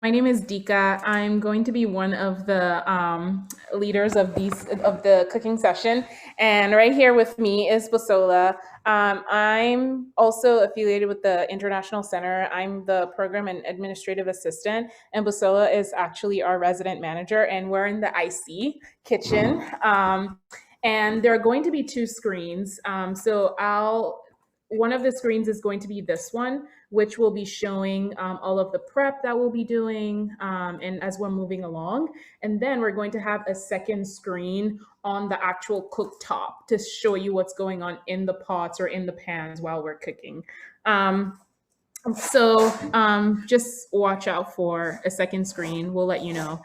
My name is Dika. I'm going to be one of the leaders of the cooking session, and right here with me is Busola. I'm also affiliated with the International Center. I'm the program and administrative assistant, and Busola is actually our resident manager. And we're in the IC kitchen. And there are going to be two screens. One of the screens is going to be this one, which will be showing all of the prep that we'll be doing and as we're moving along. And then we're going to have a second screen on the actual cooktop to show you what's going on in the pots or in the pans while we're cooking. Just watch out for a second screen. We'll let you know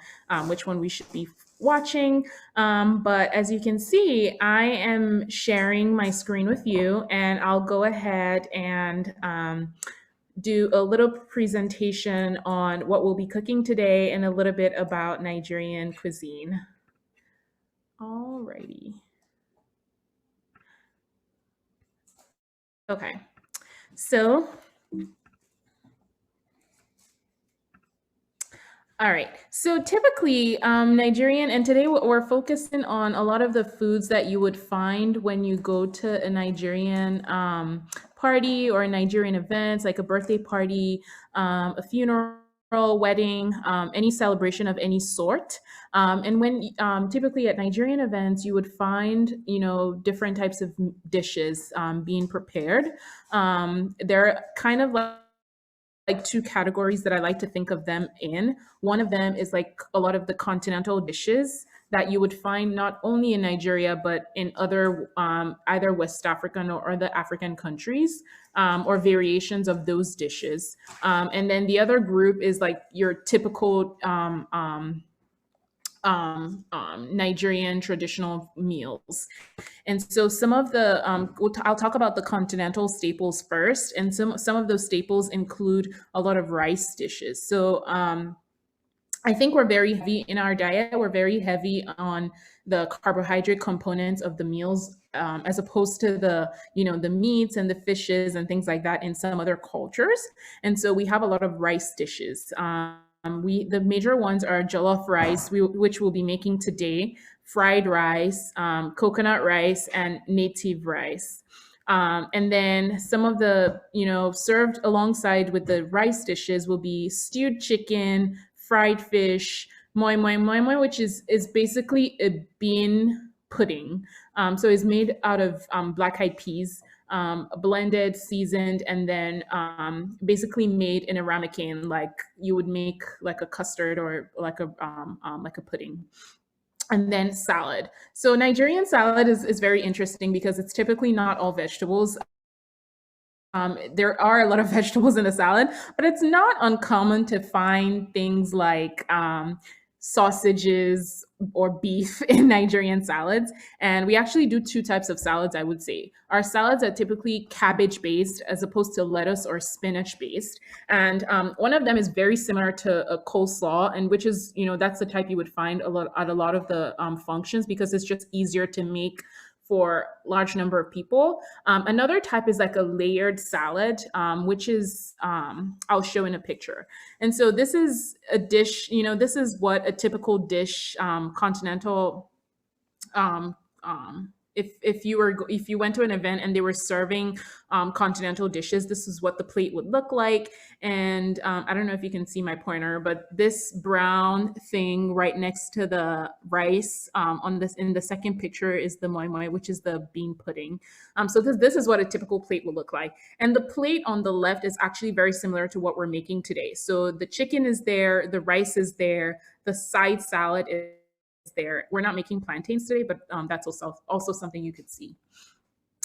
which one we should be watching. But as you can see, I am sharing my screen with you, and I'll go ahead and do a little presentation on what we'll be cooking today and a little bit about Nigerian cuisine. Alrighty. Okay. So, all right. So typically, Nigerian, and today we're focusing on a lot of the foods that you would find when you go to a Nigerian party or a Nigerian event, like a birthday party, a funeral, wedding, any celebration of any sort. And when typically at Nigerian events, you would find, different types of dishes being prepared. They're kind of like two categories that I like to think of them in. One of them is like a lot of the continental dishes that you would find not only in Nigeria, but in other either West African or the African countries, or variations of those dishes. And then the other group is like your typical Nigerian traditional meals. And so some of the I'll talk about the continental staples first, and some of those staples include a lot of rice dishes. So I think we're very heavy in our diet. We're very heavy on the carbohydrate components of the meals, as opposed to the meats and the fishes and things like that in some other cultures. And so we have a lot of rice dishes. The major ones are jollof rice, which we'll be making today, fried rice, coconut rice, and native rice. And then some of the, served alongside with the rice dishes will be stewed chicken, fried fish, moi, which is basically a bean pudding. So it's made out of black eyed peas, blended, seasoned, and then basically made in a ramekin, like you would make like a custard or like a pudding. And then salad. So Nigerian salad is very interesting because it's typically not all vegetables. There are a lot of vegetables in the salad, but it's not uncommon to find things like sausages or beef in Nigerian salads. And we actually do two types of salads, I would say. Our salads are typically cabbage based as opposed to lettuce or spinach based. And one of them is very similar to a coleslaw, and which is, that's the type you would find at a lot of the functions because it's just easier to make for large number of people. Another type is like a layered salad, which is I'll show in a picture. And so this is a dish. This is what a typical dish, continental. If you went to an event and they were serving continental dishes, this is what the plate would look like. And I don't know if you can see my pointer, but this brown thing right next to the rice in the second picture is the moi, which is the bean pudding. So this is what a typical plate would look like. And the plate on the left is actually very similar to what we're making today. So the chicken is there, the rice is there, the side salad is there. We're not making plantains today, but that's also something you could see.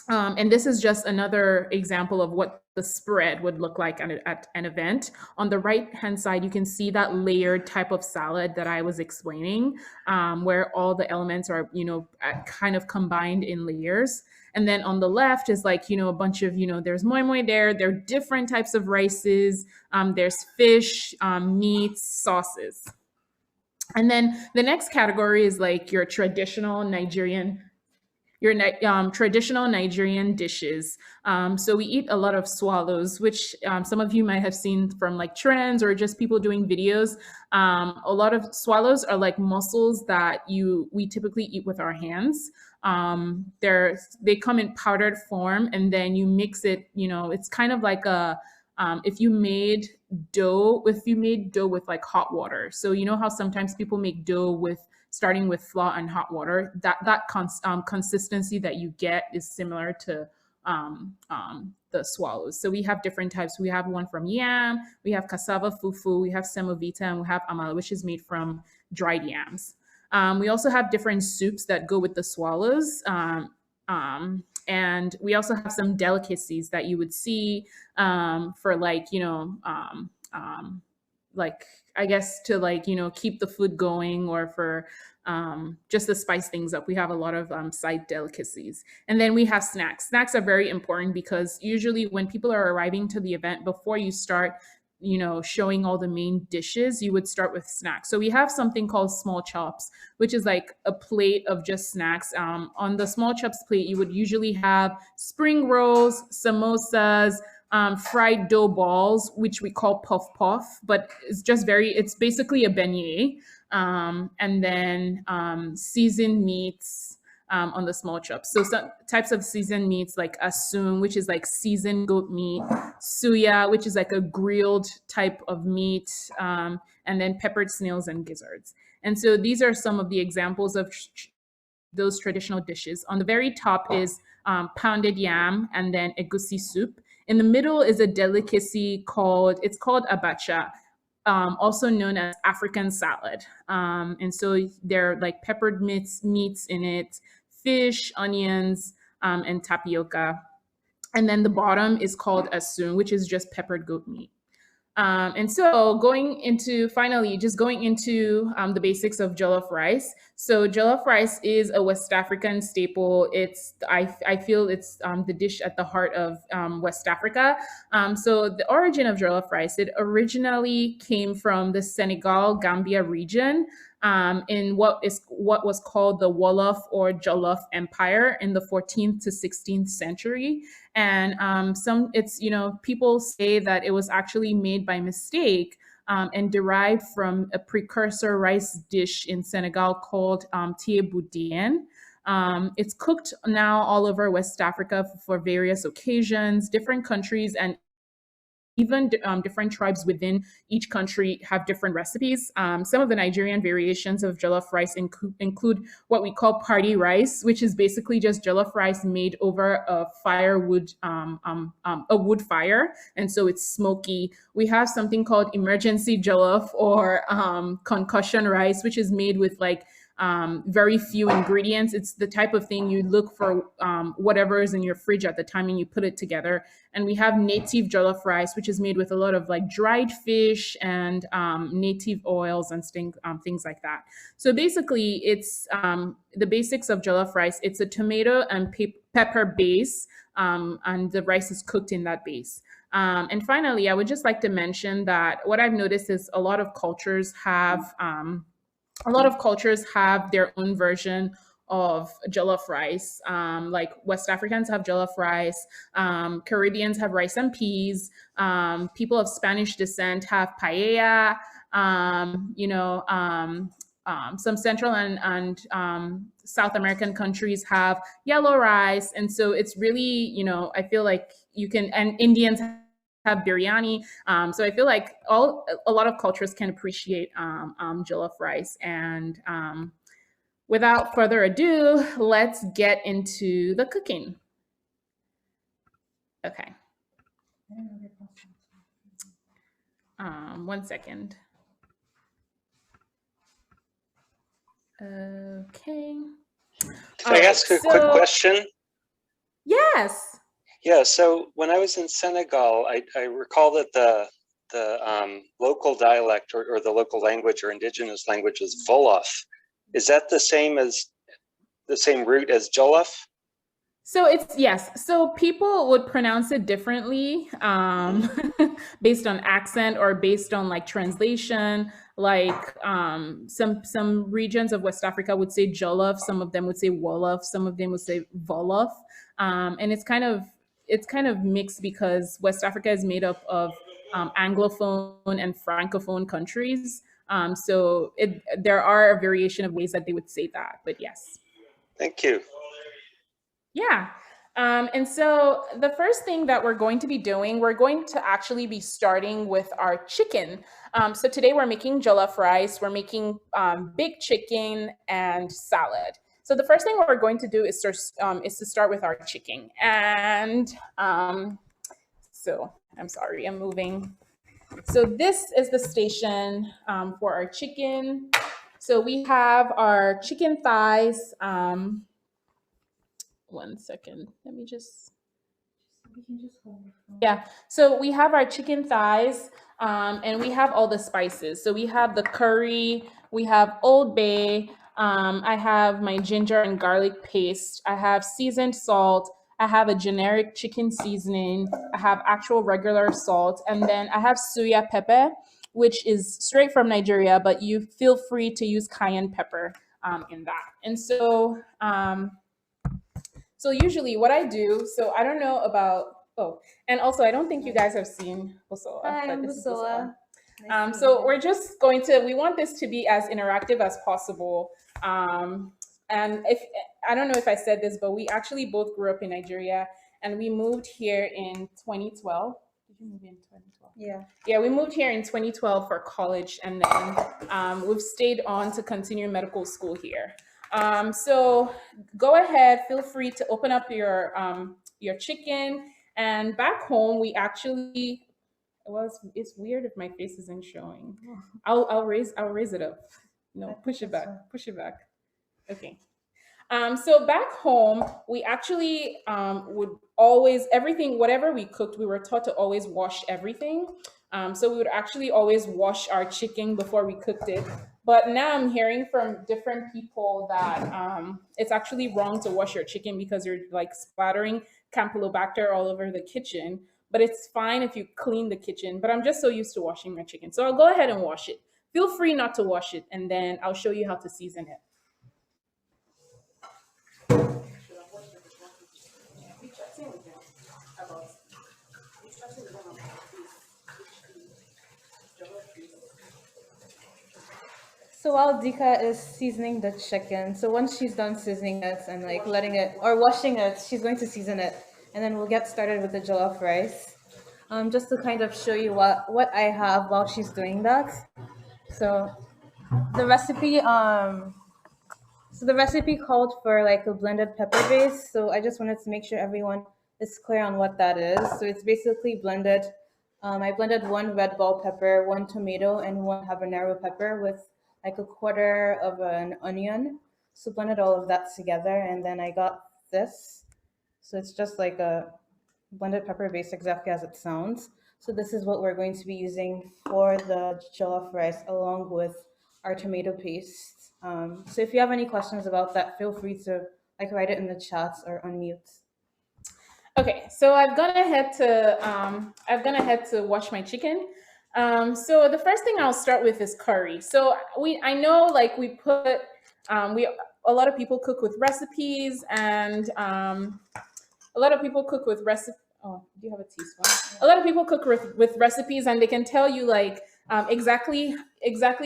And this is just another example of what the spread would look like at an event. On the right-hand side, you can see that layered type of salad that I was explaining, where all the elements are, kind of combined in layers. And then on the left is like, a bunch of, there's moi there. There are different types of rices. There's fish, meats, sauces. And then the next category is like your traditional Nigerian traditional Nigerian dishes. So we eat a lot of swallows, which some of you might have seen from like trends or just people doing videos. A lot of swallows are like mussels that we typically eat with our hands. They come in powdered form, and then you mix it. It's kind of like a if you made dough with like hot water. So you know how sometimes people make dough with starting with flour and hot water. Consistency that you get is similar to the swallows. So we have different types. We have one from yam, we have cassava fufu, we have semovita, and we have amala, which is made from dried yams. We also have different soups that go with the swallows. And we also have some delicacies that you would see for like I guess to keep the food going, or for just to spice things up. We have a lot of side delicacies. And then we have snacks. Snacks are very important because usually when people are arriving to the event, before you start showing all the main dishes, you would start with snacks. So we have something called small chops, which is like a plate of just snacks. On the small chops plate, you would usually have spring rolls, samosas, fried dough balls, which we call puff puff, but it's basically a beignet. And then seasoned meats on the small chops. So some types of seasoned meats like asum, which is like seasoned goat meat, suya, which is like a grilled type of meat, and then peppered snails and gizzards. And so these are some of the examples of those traditional dishes. On the very top is pounded yam and then egusi soup. In the middle is a delicacy called abacha, also known as African salad. And so they're like peppered meats in it, fish, onions, and tapioca. And then the bottom is called asum, which is just peppered goat meat. And so going into the basics of jollof rice. So jollof rice is a West African staple. I feel it's the dish at the heart of West Africa. So the origin of jollof rice, it originally came from the Senegal Gambia region, in what was called the Wolof or Jollof Empire in the 14th to 16th century. And people say that it was actually made by mistake and derived from a precursor rice dish in Senegal called tie boudin. It's cooked now all over West Africa for various occasions. Different countries and even different tribes within each country have different recipes. Some of the Nigerian variations of jollof rice include what we call party rice, which is basically just jollof rice made over a wood fire, and so it's smoky. We have something called emergency jollof or concussion rice, which is made with very few ingredients. It's the type of thing you look for whatever is in your fridge at the time and you put it together. And we have native jollof rice, which is made with a lot of dried fish and native oils and things like that. So basically, it's the basics of jollof rice. It's a tomato and pepper base, and the rice is cooked in that base. And finally, I would just like to mention that what I've noticed is a lot of cultures have their own version of jollof rice. Like West Africans have jollof rice, Caribbeans have rice and peas, people of Spanish descent have paella, some Central and South American countries have yellow rice. And so it's really, I feel like and Indians have biryani. So I feel like a lot of cultures can appreciate jollof rice. And without further ado, let's get into the cooking. Okay. 1 second. Okay. Can I ask a quick question? Yes. Yeah, so when I was in Senegal, I recall that the local dialect or the local language or indigenous language is Wolof. Is that the same root as Jollof? So it's yes. So people would pronounce it differently based on accent or based on like translation. Like some regions of West Africa would say jollof, some of them would say wolof, some of them would say volof, and it's kind of mixed because West Africa is made up of Anglophone and Francophone countries. So there are a variation of ways that they would say that, but yes. Thank you. Yeah. And so the first thing that we're going to be doing, we're going to actually be starting with our chicken. So today we're making jollof rice, we're making big chicken and salad. So the first thing we're going to do is to start with our chicken. And so I'm sorry, I'm moving. So this is the station for our chicken. So we have our chicken thighs. One second. Let me just. Yeah. So we have our chicken thighs, and we have all the spices. So we have the curry, we have Old Bay. I have my ginger and garlic paste. I have seasoned salt. I have a generic chicken seasoning. I have actual regular salt, and then I have Suya Pepe, which is straight from Nigeria, but you feel free to use cayenne pepper in that. And so usually what I do, so I don't know about, oh, and also I don't think you guys have seen Busola. Hi, I'm This is Busola. So we're just we want this to be as interactive as possible. And if, I don't know if I said this, but we actually both grew up in Nigeria and we moved here in 2012. Did you move in 2012? Yeah. Yeah, we moved here in 2012 for college, and then we've stayed on to continue medical school here. So go ahead, feel free to open up your chicken. And back home, we actually, it's weird if my face isn't showing. I'll raise it up. No, push it back. Push it back. Okay. So back home, we actually would always, everything, whatever we cooked, we were taught to always wash everything. So we would actually always wash our chicken before we cooked it. But now I'm hearing from different people that it's actually wrong to wash your chicken because you're like splattering Campylobacter all over the kitchen. But it's fine if you clean the kitchen. But I'm just so used to washing my chicken. So I'll go ahead and wash it. Feel free not to wash it, and then I'll show you how to season it. So while Dika is seasoning the chicken, so once she's done seasoning it and like letting it or washing it, she's going to season it, and then we'll get started with the jollof rice. Just to kind of show you what I have while she's doing that. So the recipe called for like a blended pepper base. So I just wanted to make sure everyone is clear on what that is. So it's basically blended. I blended one red bell pepper, one tomato, and one habanero pepper with like a quarter of an onion. So blended all of that together, and then I got this. So it's just like a blended pepper base, exactly as it sounds. So this is what we're going to be using for the jollof rice, along with our tomato paste. So if you have any questions about that, feel free to like write it in the chats or unmute. Okay, so I've gone ahead to wash my chicken. So the first thing I'll start with is curry. So I know like we put a lot of people cook with recipes, and a lot of people cook with recipes. Oh, do you have a teaspoon? A lot of people cook with recipes, and they can tell you like exactly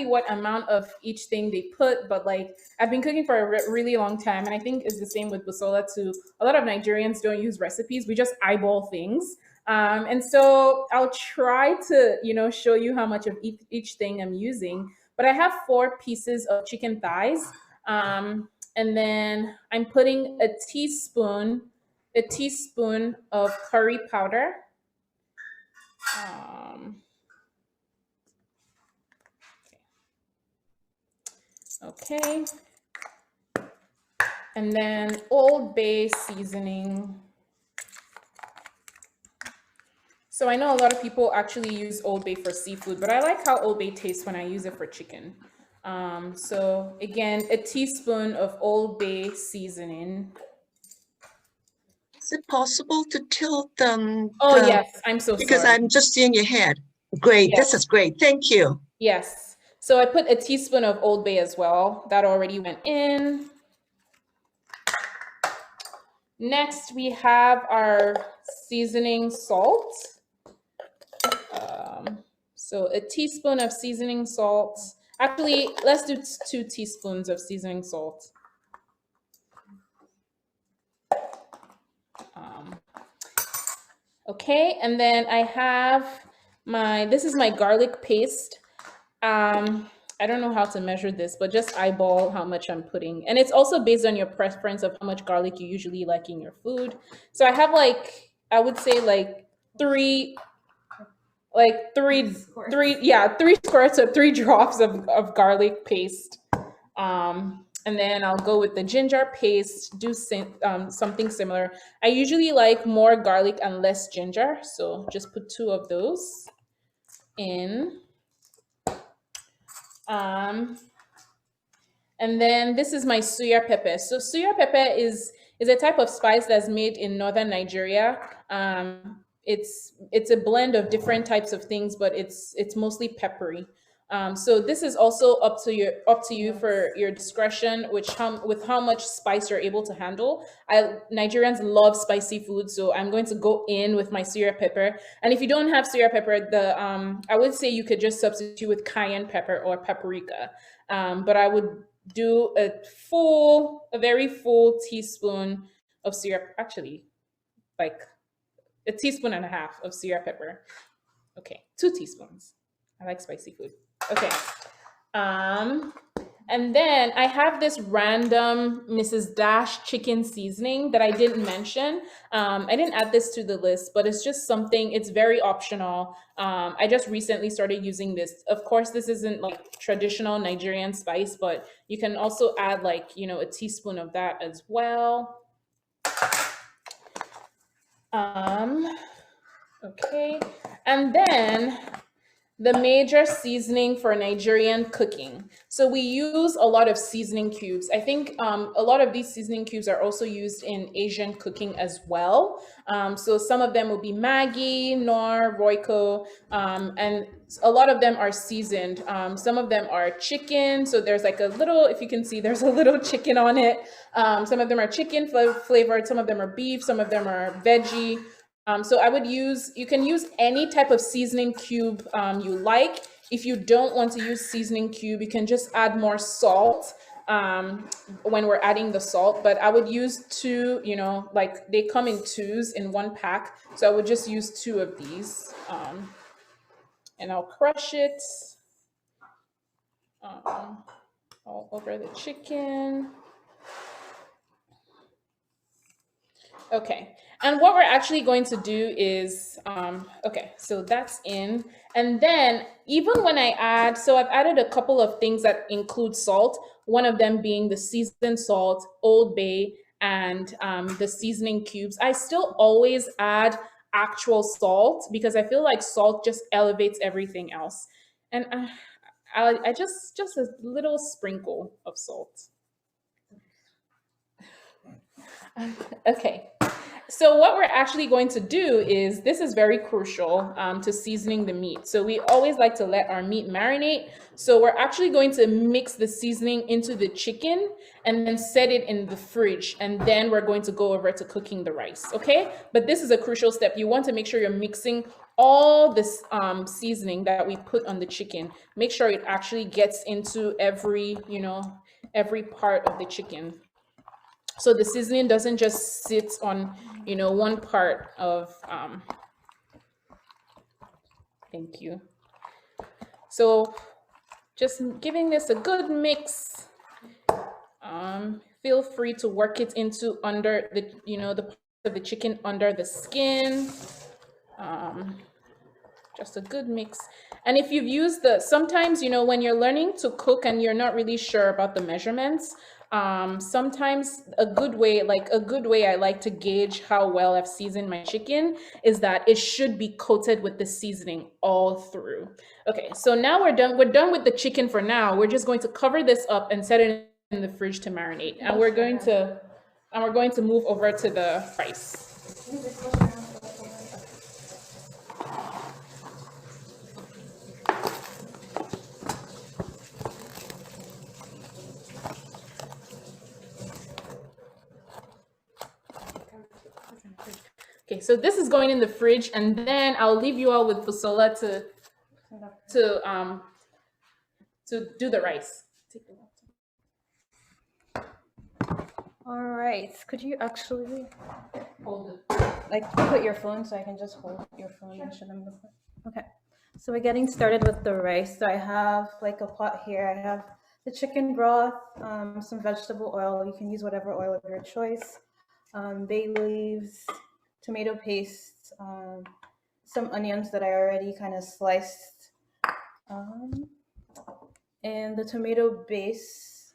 what amount of each thing they put. But like I've been cooking for a really long time, and I think it's the same with Busola too. A lot of Nigerians don't use recipes; we just eyeball things. And so I'll try to show you how much of each thing I'm using. But I have 4 pieces of chicken thighs, and then I'm putting a teaspoon of curry powder. Okay. And then Old Bay seasoning. So I know a lot of people actually use Old Bay for seafood, but I like how Old Bay tastes when I use it for chicken. So again, a teaspoon of Old Bay seasoning. Is it possible to tilt Oh, yes. I'm so because sorry. I'm just seeing your head. Great. Yes. This is great. Thank you. Yes. So I put a teaspoon of Old Bay as well. That already went in. Next, we have our seasoning salt. So a teaspoon of seasoning salt. Actually, let's do 2 teaspoons of seasoning salt. Okay, and then I have this is my garlic paste. I don't know how to measure this, but just eyeball how much I'm putting. And it's also based on your preference of how much garlic you usually like in your food. So I have I would say three squirts or 3 drops of garlic paste. And then I'll go with the ginger paste, do something similar. I usually like more garlic and less ginger, so just put 2 of those in. And then this is my Suya Pepe. So Suya Pepe is a type of spice that's made in northern Nigeria. It's a blend of different types of things, but it's mostly peppery. So this is also up to you for your discretion, with how much spice you're able to handle. Nigerians love spicy food, so I'm going to go in with my Suya pepper. And if you don't have Suya pepper, I would say you could just substitute with cayenne pepper or paprika. But I would do a very full teaspoon of syrup, actually, like a teaspoon and a half of Suya pepper. Okay, 2 teaspoons. I like spicy food. Okay. And then I have this random Mrs. Dash chicken seasoning that I didn't mention. I didn't add this to the list, but it's just something, it's very optional. I just recently started using this. Of course, this isn't like traditional Nigerian spice, but you can also add a teaspoon of that as well. Okay. And then the major seasoning for Nigerian cooking. So we use a lot of seasoning cubes. I think a lot of these seasoning cubes are also used in Asian cooking as well. So some of them will be Maggi, Knorr, Royco, and a lot of them are seasoned. Some of them are chicken. So there's like a little, if you can see, there's a little chicken on it. Some of them are chicken flavored, some of them are beef, some of them are veggie. So you can use any type of seasoning cube you like. If you don't want to use seasoning cube, you can just add more salt when we're adding the salt. But I would use 2, they come in 2s in 1 pack. So I would just use 2 of these. And I'll crush it all over the chicken. Okay, and what we're actually going to do is, okay, so that's in. And then even when I add, so I've added a couple of things that include salt, one of them being the seasoned salt, Old Bay, and the seasoning cubes. I still always add actual salt because I feel like salt just elevates everything else. And I just a little sprinkle of salt. Okay, so what we're actually going to do is, this is very crucial to seasoning the meat. So we always like to let our meat marinate. So we're actually going to mix the seasoning into the chicken and then set it in the fridge. And then we're going to go over to cooking the rice, okay? But this is a crucial step. You want to make sure you're mixing all this seasoning that we put on the chicken. Make sure it actually gets into every part of the chicken. So the seasoning doesn't just sit on, one part of, thank you. So just giving this a good mix. Feel free to work it into under the, the part of the chicken under the skin. Just a good mix. And if you've used sometimes, when you're learning to cook and you're not really sure about the measurements, sometimes a good way I like to gauge how well I've seasoned my chicken is that it should be coated with the seasoning all through. Okay, so now we're done with the chicken for now. We're just going to cover this up and set it in the fridge to marinate. And we're going to move over to the rice. Okay, so this is going in the fridge, and then I'll leave you all with Busola to do the rice. All right. Could you actually Hold it. like put your phone so I can just hold your phone and show them the phone? Okay. So we're getting started with the rice. So I have like a pot here. I have the chicken broth, some vegetable oil. You can use whatever oil of your choice. Bay leaves, tomato paste, some onions that I already kind of sliced, and the tomato base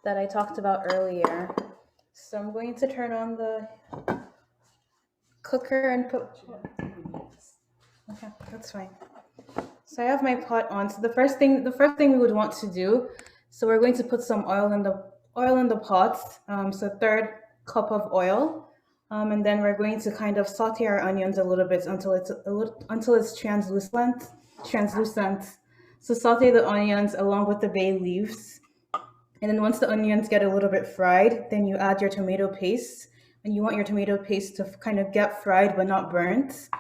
that I talked about earlier. So I'm going to turn on the cooker and put. Okay, that's fine. So I have my pot on. So the first thing we would want to do. So we're going to put some oil in the pot. So 1/3 cup of oil, and then we're going to kind of saute our onions a little bit until it's translucent. So saute the onions along with the bay leaves. And then once the onions get a little bit fried, then you add your tomato paste. And you want your tomato paste to kind of get fried but not burnt.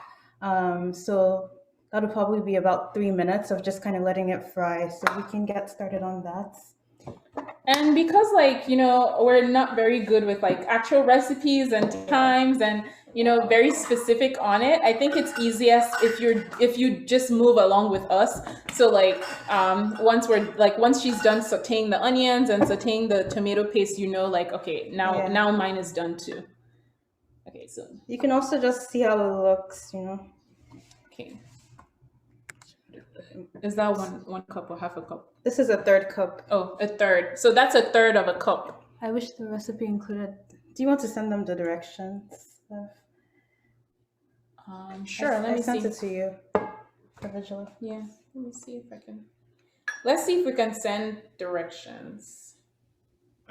So that'll probably be about 3 minutes of just kind of letting it fry. So we can get started on that. And because we're not very good with like actual recipes and times and very specific on it, I think it's easiest if you just move along with us. So like once she's done sauteing the onions and sauteing the tomato paste, like, okay, now mine is done too. Okay, so you can also just see how it looks, Okay. Is that one cup or half a cup? This is a 1/3 cup. Oh, a 1/3. So that's a 1/3 of a cup. I wish the recipe included. Do you want to send them the directions? Sure. Let me sent see. it to you individually. Yeah. Let me see if I can. Let's see if we can send directions.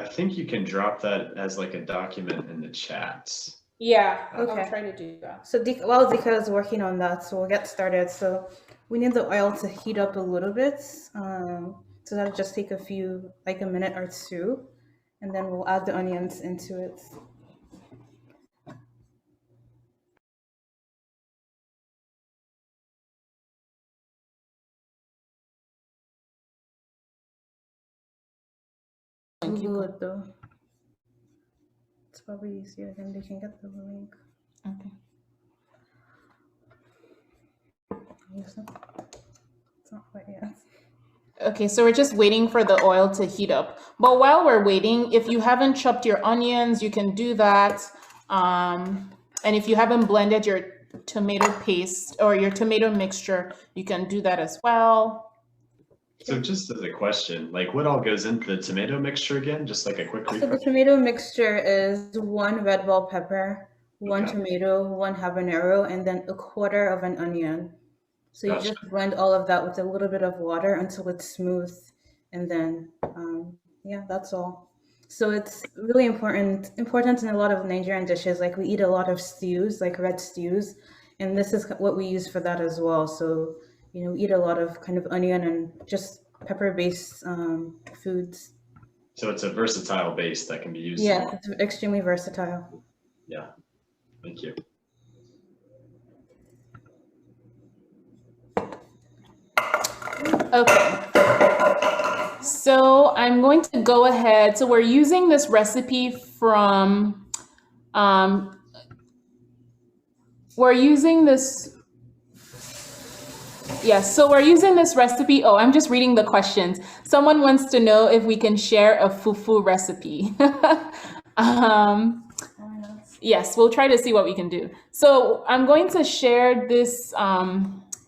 I think you can drop that as like a document in the chats. Yeah. Okay. I'll try to do that. So while Dika is working on that, so we'll get started. So we need the oil to heat up a little bit. So that'll just take like a minute or two, and then we'll add the onions into it. Google it though. It's probably easier, then they can get the link. Okay. It's not quite yet. Okay, so we're just waiting for the oil to heat up. But while we're waiting, if you haven't chopped your onions, you can do that. And if you haven't blended your tomato paste or your tomato mixture, you can do that as well. So just as a question, like what all goes into the tomato mixture again? Just like a quick So the refresh. tomato mixture is 1 red bell pepper, 1 tomato, 1 habanero, and then 1/4 of an onion. So you just blend all of that with a little bit of water until it's smooth. And then, that's all. So it's really important in a lot of Nigerian dishes. Like we eat a lot of stews, like red stews. And this is what we use for that as well. So, we eat a lot of kind of onion and just pepper-based foods. So it's a versatile base that can be used. Yeah, it's extremely versatile. Yeah, thank you. Okay. So I'm going to go ahead. So we're using this recipe from, we're using this recipe. Oh, I'm just reading the questions. Someone wants to know if we can share a fufu recipe. Yes, we'll try to see what we can do. So I'm going to share this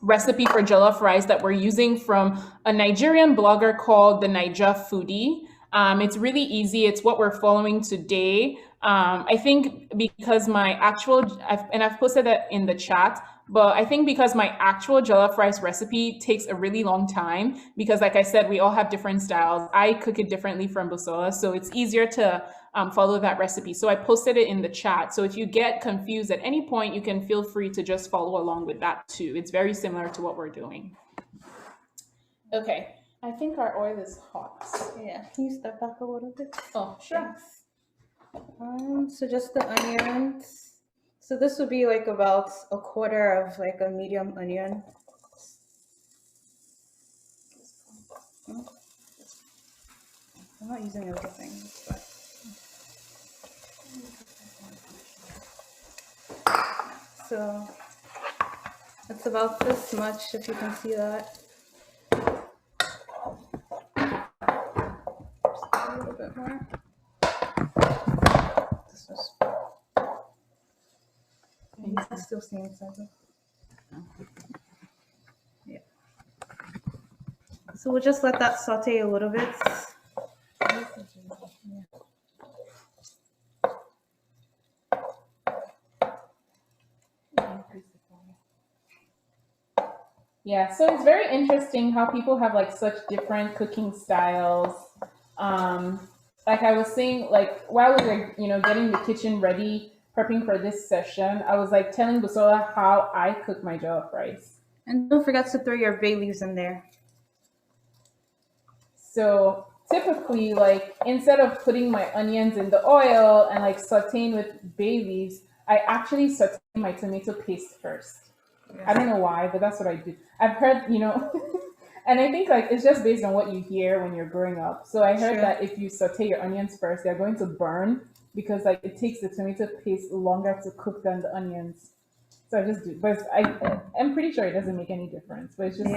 recipe for jollof rice that we're using from a Nigerian blogger called the Naija Foodie. It's really easy. It's what we're following today. I think because I've posted that in the chat, But I think because my actual jollof rice recipe takes a really long time, because like I said, we all have different styles. I cook it differently from Busola, so it's easier to follow that recipe. So I posted it in the chat. So if you get confused at any point, you can feel free to just follow along with that too. It's very similar to what we're doing. Okay, I think our oil is hot. Yeah, can you step back a little bit? Oh, sure. So just the onions. So this would be like about a quarter of like a medium onion. I'm not using everything, but so it's about this much, if you can see that. Just a little bit more. This is. It's still same size. Yeah. So we'll just let that saute a little bit. Yeah, so it's very interesting how people have like such different cooking styles. Like I was saying, like while we were, getting the kitchen ready, prepping for this session, I was like telling Busola how I cook my jollof rice. And don't forget to throw your bay leaves in there. So typically, like instead of putting my onions in the oil and like sauteing with bay leaves, I actually saute my tomato paste first. I don't know why, but that's what I do. I've heard, and I think like it's just based on what you hear when you're growing up. So I heard that if you saute your onions first, they're going to burn because like it takes the tomato paste longer to cook than the onions. So I just do, but I'm pretty sure it doesn't make any difference. But it's just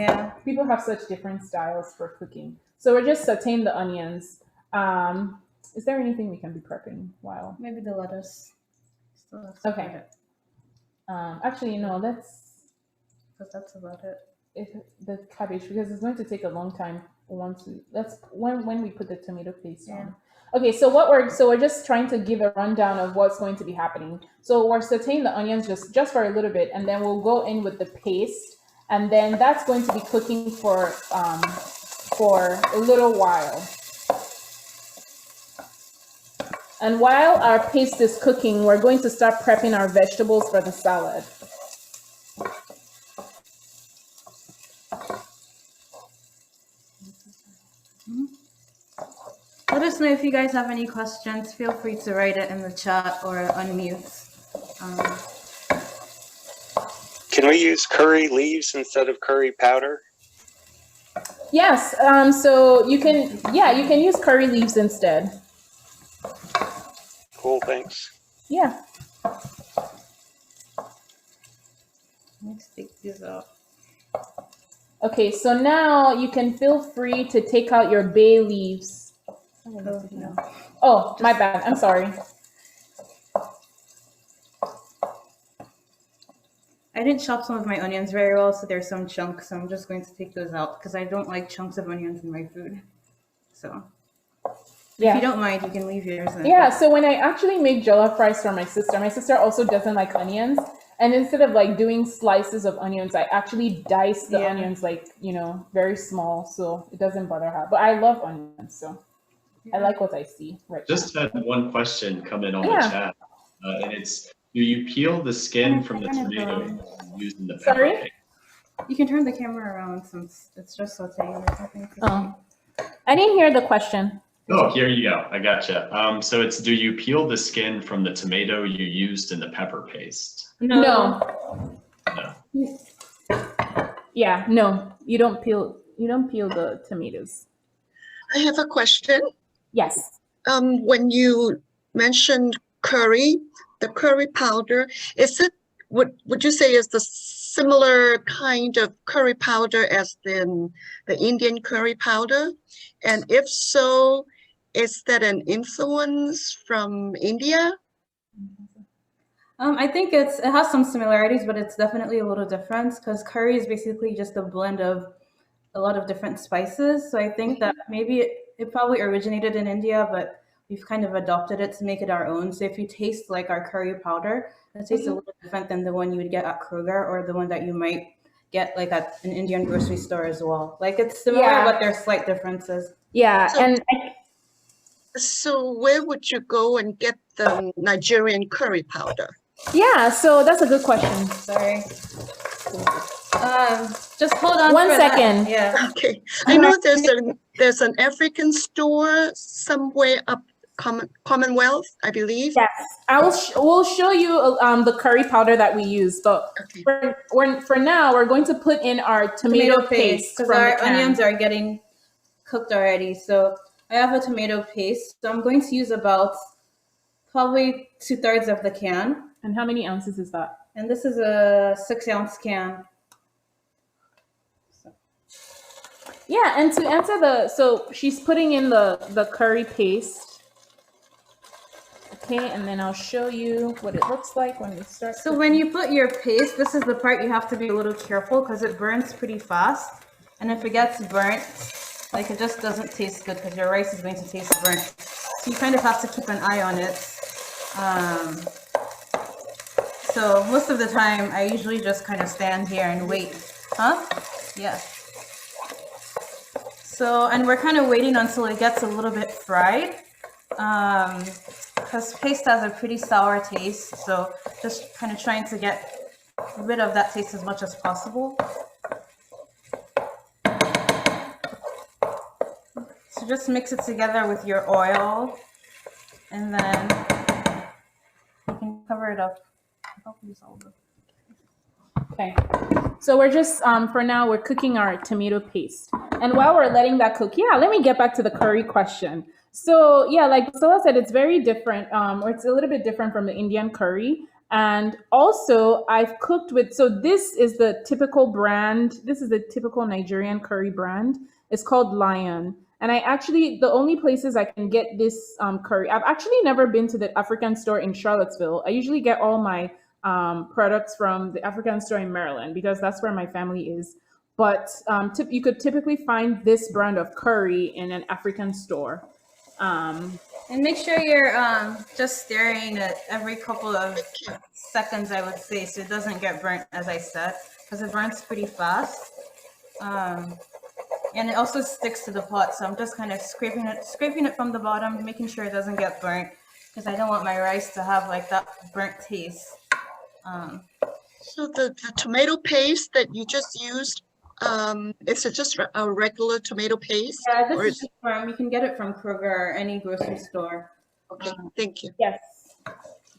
people have such different styles for cooking. So we're just sauteing the onions. Is there anything we can be prepping while? Maybe the lettuce. Okay. Actually, Because that's about it. The cabbage, because it's going to take a long time when we put the tomato paste on. Okay, so we're just trying to give a rundown of what's going to be happening. So we're sauteing the onions just for a little bit, and then we'll go in with the paste, and then that's going to be cooking for a little while. And while our paste is cooking, we're going to start prepping our vegetables for the salad. Let us know if you guys have any questions. Feel free to write it in the chat or unmute. Can we use curry leaves instead of curry powder? Yes. So you can use curry leaves instead. Cool. Thanks. Yeah. Let's take these out. Okay. So now you can feel free to take out your bay leaves. Oh, my bad. I'm sorry. I didn't chop some of my onions very well, so there's some chunks. So I'm just going to take those out because I don't like chunks of onions in my food. So if you don't mind, you can leave yours. Yeah. So when I actually make jollof rice for my sister also doesn't like onions. And instead of like doing slices of onions, I actually dice the onions like, very small. So it doesn't bother her. But I love onions. So I like what I see right now. Just had one question come in on the chat, and it's, do you peel the skin from the tomato using the pepper paste? You can turn the camera around since it's just sauteing or something. Oh, I didn't hear the question. Oh, here you go. I gotcha. So it's, do you peel the skin from the tomato you used in the pepper paste? No. No. Yeah, no. You don't peel the tomatoes. I have a question. Yes. When you mentioned curry, the curry powder, would you say is the similar kind of curry powder as in the Indian curry powder? And if so, is that an influence from India? I think it has some similarities, but it's definitely a little different because curry is basically just a blend of a lot of different spices. So I think that maybe it probably originated in India, but we've kind of adopted it to make it our own. So if you taste like our curry powder, it tastes a little different than the one you would get at Kroger or the one that you might get like at an Indian grocery store as well. Like it's similar, but there's slight differences. Yeah, So- and So where would you go and get the Nigerian curry powder? yeah, so that's a good question. Sorry. Just hold on. One for that. second. Yeah. Okay, I know there's an African store somewhere up Commonwealth, I believe. Yes, we'll show you the curry powder that we use, but Okay. for now we're going to put in our tomato paste because from our the can. onions are getting cooked already. So I have a tomato paste. So I'm going to use about probably 2/3 of the can. And how many ounces is that? And this is a 6-ounce can. Yeah, and to answer so she's putting in the curry paste. Okay, and then I'll show you what it looks like when we start. So when you put your paste, this is the part you have to be a little careful because it burns pretty fast. And if it gets burnt, like it just doesn't taste good because your rice is going to taste burnt. So you kind of have to keep an eye on it. So most of the time, I usually just kind of stand here and wait. Huh? Yeah. So, and we're kind of waiting until it gets a little bit fried. Because paste has a pretty sour taste, so just kind of trying to get rid of that taste as much as possible. So just mix it together with your oil, and then you can cover it up. Okay, so we're just for now we're cooking our tomato paste, and while we're letting that cook, let me get back to the curry question. So yeah, like Busola said, it's very different, or it's a little bit different from the Indian curry. And also I've cooked with, so this is the typical brand. This is the typical Nigerian curry brand. It's called Lion. And the only places I can get this curry, I've actually never been to the African store in Charlottesville. I usually get all my products from the African store in Maryland because that's where my family is. But you could typically find this brand of curry in an African store. And make sure you're just stirring it every couple of seconds, I would say, so it doesn't get burnt, as I said, because it burns pretty fast. And it also sticks to the pot, so I'm just kind of scraping it from the bottom, making sure it doesn't get burnt, because I don't want my rice to have like that burnt taste. So the tomato paste that you just used, is it just a regular tomato paste? Yeah, this is just you can get it from Kroger or any grocery store. Okay, thank you. Yes.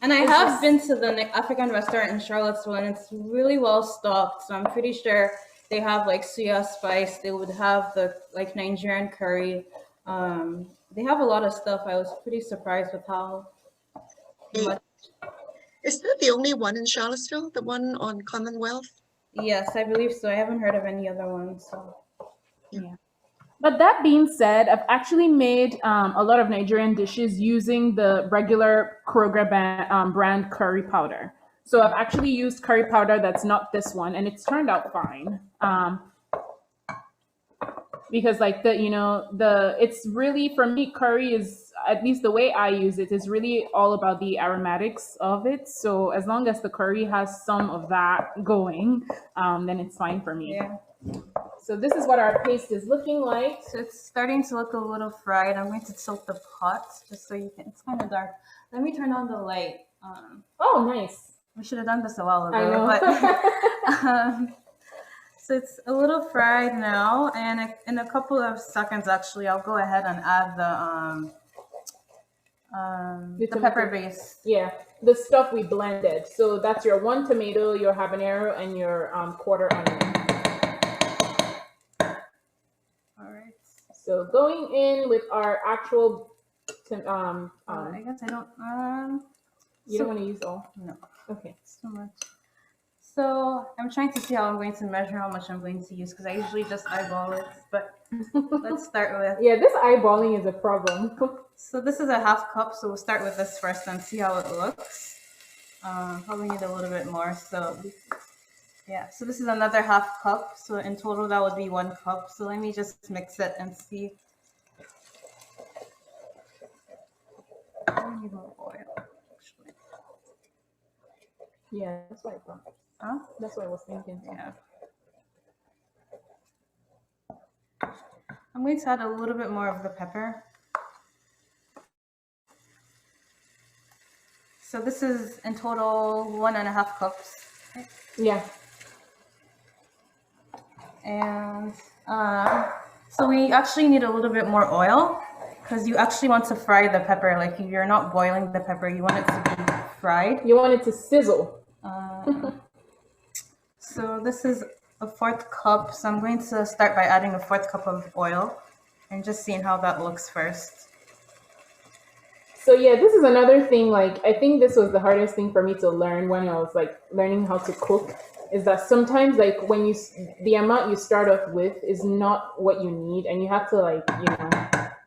And I have been to the African restaurant in Charlottesville, and it's really well stocked. So I'm pretty sure they have like suya spice. They would have the like Nigerian curry. They have a lot of stuff. I was pretty surprised with how much. Is that the only one in Charlottesville? The one on Commonwealth? Yes, I believe so. I haven't heard of any other ones. So. Yeah. But that being said, I've actually made a lot of Nigerian dishes using the regular Kroger brand curry powder. So I've actually used curry powder that's not this one, and it's turned out fine. Because like it's really, for me, curry is, at least the way I use it, is really all about the aromatics of it. So as long as the curry has some of that going, then it's fine for me. Yeah. So this is what our paste is looking like. So it's starting to look a little fried. I'm going to tilt the pot just so you can. It's kind of dark. Let me turn on the light. Oh, nice. We should have done this a while ago. I know. But, so it's a little fried now, and in a couple of seconds, actually, I'll go ahead and add the pepper base. Yeah, the stuff we blended. So that's your 1 tomato, your habanero, and your quarter onion. So going in with our actual, I guess I don't. you don't want to use all? No. Okay. It's too much. So I'm trying to see how I'm going to measure how much I'm going to use because I usually just eyeball it. But let's start with. Yeah, this eyeballing is a problem. So this is a 1/2 cup. So we'll start with this first and see how it looks. Probably need a little bit more. So. Yeah, so this is another 1/2 cup. So in total, that would be 1 cup. So let me just mix it and see. I need more oil, actually. Yeah, that's what I thought. Huh? That's what I was thinking. Yeah. I'm going to add a little bit more of the pepper. So this is in total 1.5 cups. Yeah. And so we actually need a little bit more oil because you actually want to fry the pepper. Like you're not boiling the pepper, you want it to be fried. You want it to sizzle. So this is a 1/4 cup. So I'm going to start by adding a 1/4 cup of oil and just seeing how that looks first. So yeah, this is another thing, like, I think this was the hardest thing for me to learn when I was like learning how to cook, is that sometimes like when the amount you start off with is not what you need, and you have to like,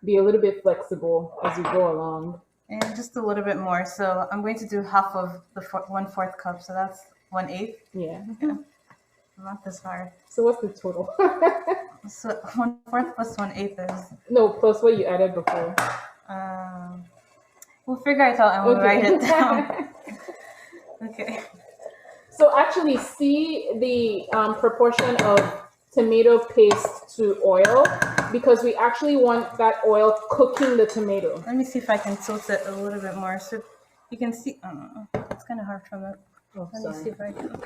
be a little bit flexible as you go along. And just a little bit more. So I'm going to do half of the 1/4 cup. So that's 1/8. Yeah. Not this hard. So what's the total? So 1/4 plus 1/8 is. No, plus what you added before. We'll figure it out and we'll write it down. Okay. So actually see the proportion of tomato paste to oil, because we actually want that oil cooking the tomato. Let me see if I can tilt it a little bit more so you can see. It's kind of hard from it. Oh, Let me see if I can.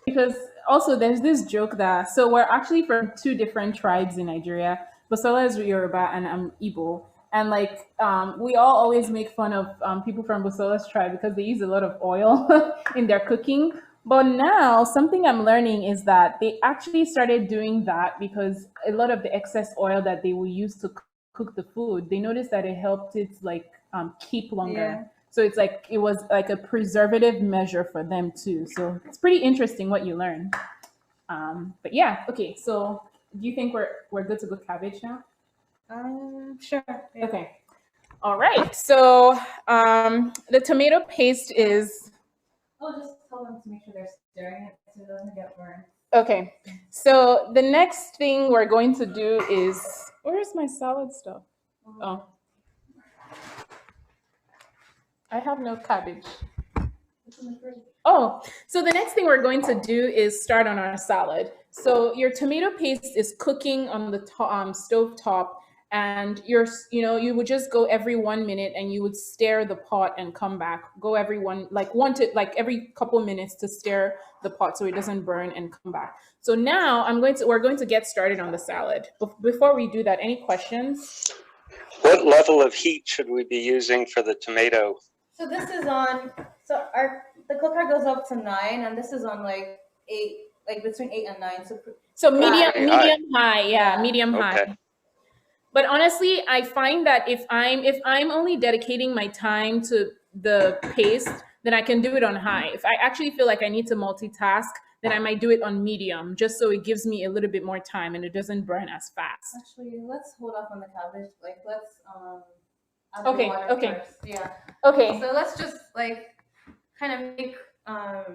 Because also there's this joke that, so we're actually from 2 different tribes in Nigeria. Busola is Yoruba and I'm Igbo. And like, we all always make fun of people from Busola's tribe because they use a lot of oil in their cooking. But now something I'm learning is that they actually started doing that because a lot of the excess oil that they will use to cook the food, they noticed that it helped it like keep longer. Yeah. So it's like, it was like a preservative measure for them too. So it's pretty interesting what you learn. But yeah, okay. So do you think we're good to go cabbage now? Sure. Yeah. Okay. All right. So the tomato paste is. I'll just tell them to make sure they're stirring it so it doesn't get burned. Okay. So the next thing we're going to do is, where's my salad stuff? Oh. I have no cabbage. Oh, so the next thing we're going to do is start on our salad. So your tomato paste is cooking on the stove top, and you would just go every 1 minute and you would stir the pot and come back. Go every every couple minutes to stir the pot so it doesn't burn and come back. So now we're going to get started on the salad. Before we do that, any questions? What level of heat should we be using for the tomato? So this is on. The cooker goes up to 9, and this is on like 8, like between 8 and 9. So medium high, Yeah. medium high. Okay. But honestly, I find that if I'm only dedicating my time to the paste, then I can do it on high. If I actually feel like I need to multitask, then I might do it on medium, just so it gives me a little bit more time and it doesn't burn as fast. Actually, let's hold off on the cabbage. Like, let's add Okay, the water okay. first. Yeah. Okay. So let's just like kind of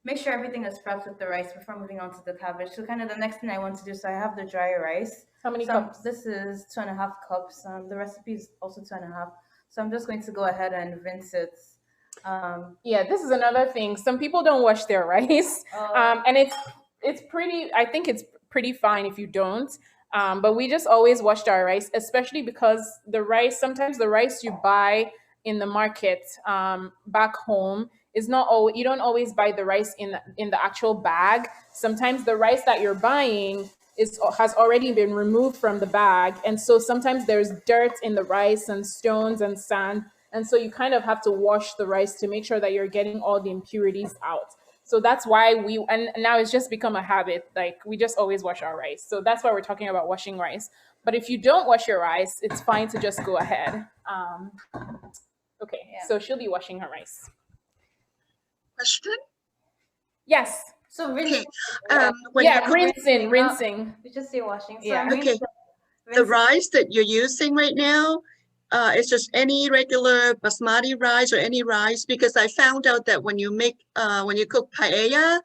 make sure everything is prepped with the rice before moving on to the cabbage. So kind of the next thing I want to do. So I have the dry rice. How many cups? This is 2.5 cups. The recipe is also 2.5. So I'm just going to go ahead and rinse it. Yeah, this is another thing. Some people don't wash their rice, and it's pretty. I think it's pretty fine if you don't. But we just always washed our rice, especially because sometimes the rice you buy in the market back home is not always, you don't always buy the rice in the actual bag. Sometimes the rice that you're buying has already been removed from the bag, and so sometimes there's dirt in the rice and stones and sand, and so you kind of have to wash the rice to make sure that you're getting all the impurities out. So that's why and now it's just become a habit. Like, we just always wash our rice. So that's why we're talking about washing rice. But if you don't wash your rice, it's fine to just go ahead. Okay, yeah. So she'll be washing her rice. Question? Yes. So rinsing. Rinsing. We just say washing. So Yeah. Okay. The rice that you're using right now, is just any regular basmati rice or any rice? Because I found out that when you cook paella,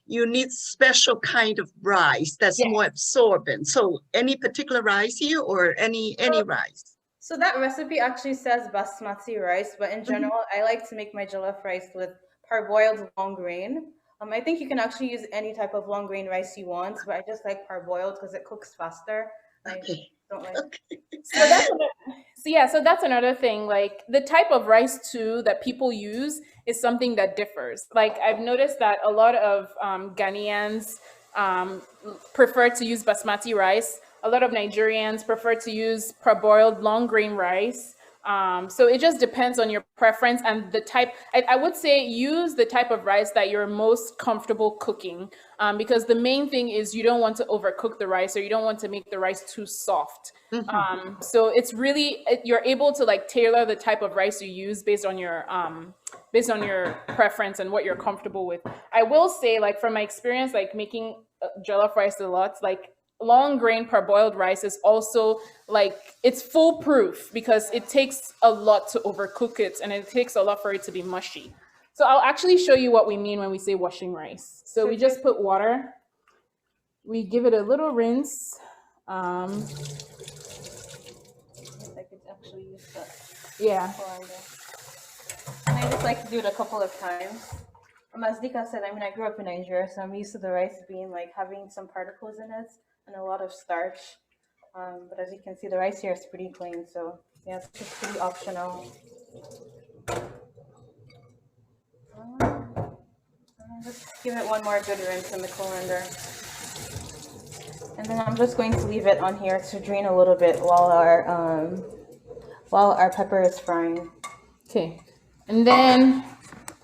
you need special kind of rice that's more absorbent. So any particular rice here or any rice? So that recipe actually says basmati rice, but in general, I like to make my jollof rice with parboiled long grain. I think you can actually use any type of long grain rice you want, but I just like parboiled because it cooks faster. I Okay. don't like. Okay. So that's another thing. Like the type of rice too that people use is something that differs. Like I've noticed that a lot of Ghanaians um, prefer to use basmati rice. A lot of Nigerians prefer to use parboiled long grain rice. So it just depends on your preference and the type. I would say use the type of rice that you're most comfortable cooking, because the main thing is you don't want to overcook the rice or you don't want to make the rice too soft. So it's really you're able to like tailor the type of rice you use based on your preference and what you're comfortable with. I will say, like from my experience, like making jollof rice a lot, like long grain parboiled rice is also like it's foolproof because it takes a lot to overcook it and it takes a lot for it to be mushy. So I'll actually show you what we mean when we say washing rice. So we just put water, we give it a little rinse. I could actually use that. Yeah. And I just like to do it a couple of times. As Dika said, I mean, I grew up in Nigeria, so I'm used to the rice being like having some particles in it and a lot of starch. But as you can see, the rice here is pretty clean, so yeah, it's just pretty optional. Just give it one more good rinse in the colander. And then I'm just going to leave it on here to drain a little bit while our pepper is frying. Okay. And then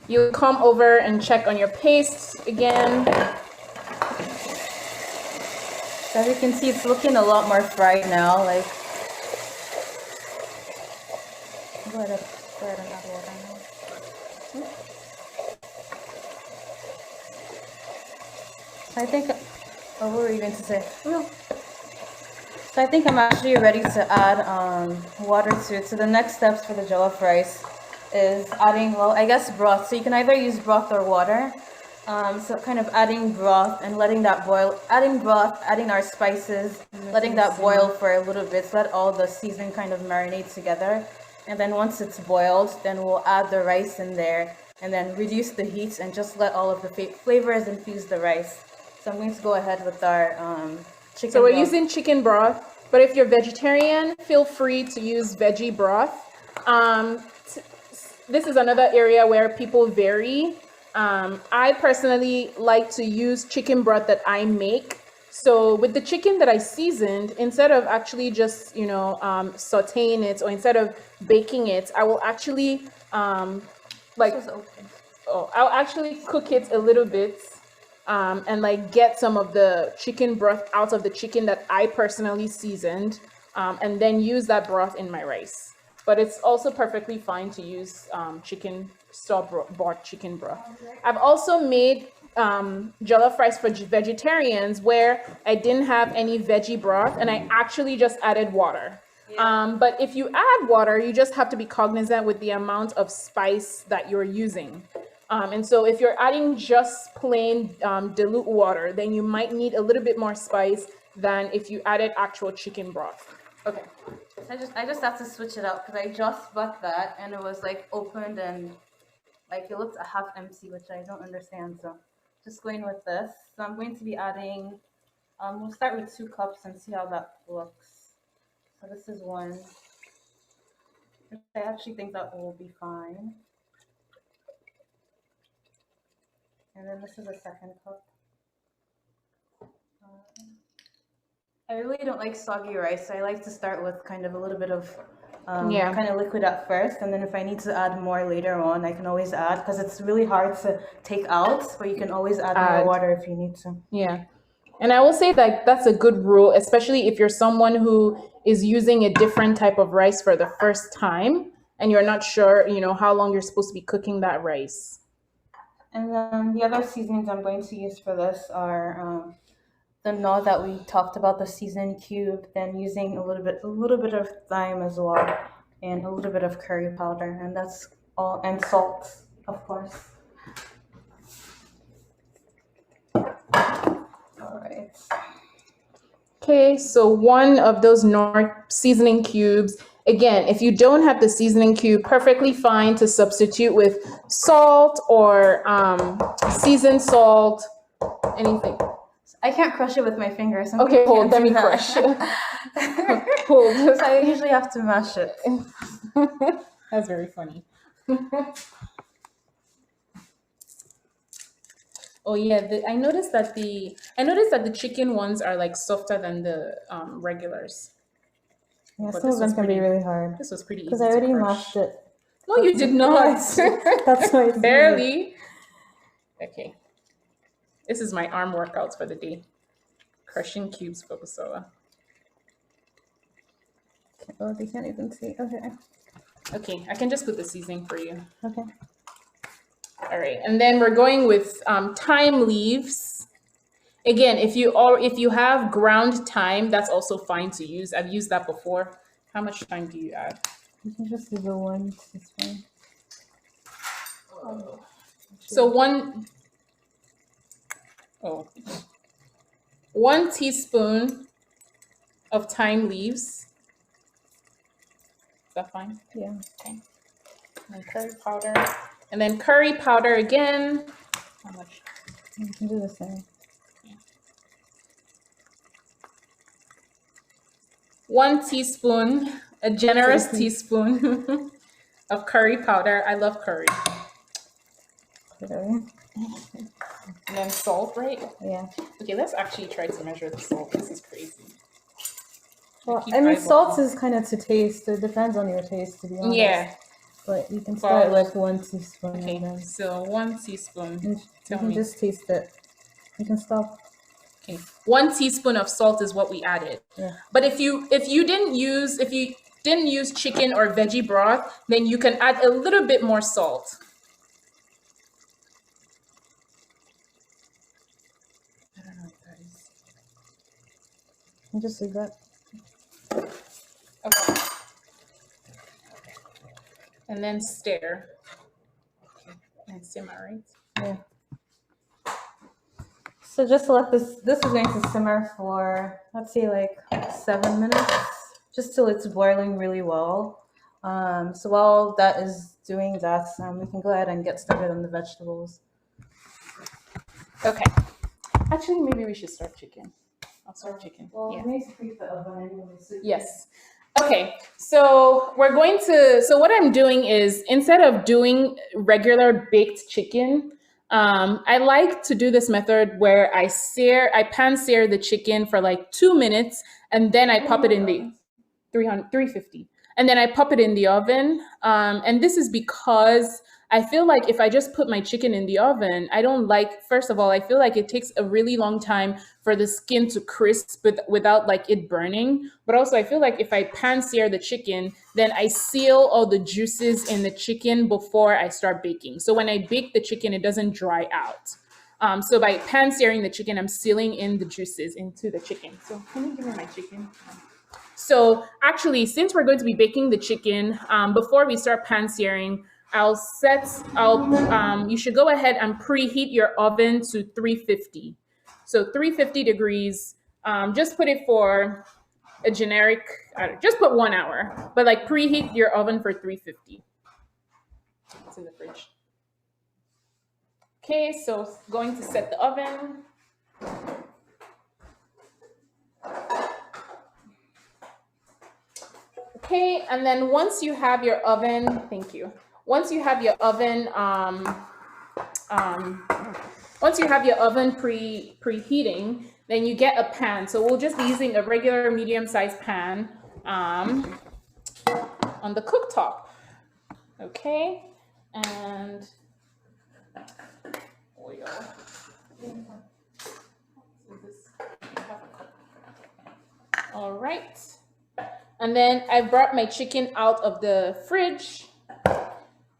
you come over and check on your paste again. So as you can see, it's looking a lot more fried now. Like, go ahead and add water now. So I think, what were you going to say? No. So I think I'm actually ready to add water to it. So the next steps for the jollof rice is adding, well, I guess broth. So you can either use broth or water. So kind of adding broth and letting that boil, adding broth, adding our spices, letting that boil for a little bit, so let all the seasoning kind of marinate together. And then once it's boiled, then we'll add the rice in there and then reduce the heat and just let all of the flavors infuse the rice. So I'm going to go ahead with our chicken So we're broth. using chicken broth, but if you're vegetarian, feel free to use veggie broth. This is another area where people vary. I personally like to use chicken broth that I make. So with the chicken that I seasoned, instead of actually just, sauteing it or instead of baking it, I will actually I'll actually cook it a little bit and like get some of the chicken broth out of the chicken that I personally seasoned and then use that broth in my rice. But it's also perfectly fine to use store-bought chicken broth. I've also made jollof rice for vegetarians where I didn't have any veggie broth and I actually just added water. But if you add water, you just have to be cognizant with the amount of spice that you're using. And so if you're adding just plain dilute water, then you might need a little bit more spice than if you added actual chicken broth. Okay. I just have to switch it out because I just bought that and it was like opened and like it looked half empty, which I don't understand. So just going with this. So I'm going to be adding, we'll start with 2 cups and see how that looks. So this is 1. I actually think that will be fine. And then this is a 2nd cup. I really don't like soggy rice, so I like to start with kind of a little bit of kind of liquid at first, and then if I need to add more later on, I can always add, because it's really hard to take out, but you can always add more water if you need to. Yeah. And I will say that that's a good rule, especially if you're someone who is using a different type of rice for the first time and you're not sure, how long you're supposed to be cooking that rice. And then the other seasonings I'm going to use for this are the gnaw that we talked about, the seasoning cube, then using a little bit of thyme as well, and a little bit of curry powder, and that's all, and salt, of course. All right. Okay, so one of those Knorr seasoning cubes again, if you don't have the seasoning cube, perfectly fine to substitute with salt or seasoned salt, anything. I can't crush it with my fingers. Okay, hold, let me crush. Hold. So I usually have to mash it. That's very funny. Oh yeah, I noticed that the chicken ones are like softer than the regulars. Yeah, But some of this was them can be pretty- really hard. This was pretty easy Because I to already crush. mashed it. No, you did not. That's why it's easy. Barely. Okay. This is my arm workouts for the day. Crushing cubes for Busola. Oh, they can't even see. Okay. Okay, I can just put the seasoning for you. Okay. All right, and then we're going with thyme leaves. Again, if you have ground thyme, that's also fine to use. I've used that before. How much thyme do you add? You can just do the one. It's fine. So one teaspoon of thyme leaves. Is that fine? Yeah. Okay. And then curry powder. And then curry powder again. How much? You can do the same. 1 teaspoon, a generous teaspoon of curry powder. I love curry. Okay. And then salt, right? Yeah. Okay, let's actually try to measure the salt. This is crazy. Well, keep I mean, eyeballing. salt is kind of to taste. So it depends on your taste, to be honest. Yeah. But you can start Well, with 1 teaspoon. Okay, And then so 1 teaspoon. you Tell can me. just taste it. You can stop. Okay, 1 teaspoon of salt is what we added. Yeah. But if you didn't use chicken or veggie broth, then you can add a little bit more salt. I don't know what that is. And just leave that. Okay. And then stir. And simmer, right? Yeah. So just to let this is going to simmer for, let's say, like 7 minutes, just till it's boiling really well. So while that is doing that, we can go ahead and get started on the vegetables. Okay. Actually, maybe we should start chicken. I'll start chicken. Well, Yeah. we need to preheat the oven anyway. So Yes. Okay, so what I'm doing is, instead of doing regular baked chicken, I like to do this method where I pan sear the chicken for like 2 minutes, and then I pop it in the 350. And then I pop it in the oven. And this is because I feel like if I just put my chicken in the oven, first of all, I feel like it takes a really long time for the skin to crisp without like it burning. But also I feel like if I pan sear the chicken, then I seal all the juices in the chicken before I start baking. So when I bake the chicken, it doesn't dry out. So by pan searing the chicken, I'm sealing in the juices into the chicken. So can you give me my chicken? So actually, since we're going to be baking the chicken, before we start pan searing, you should go ahead and preheat your oven to 350. So 350 degrees, just put it for a generic, just put 1 hour, but like preheat your oven for 350. It's in the fridge. Okay, so going to set the oven. Okay, and then once you have your oven, thank you. Once you have your oven, preheating, then you get a pan. So we'll just be using a regular medium-sized pan on the cooktop. Okay, and oil. All right. And then I brought my chicken out of the fridge,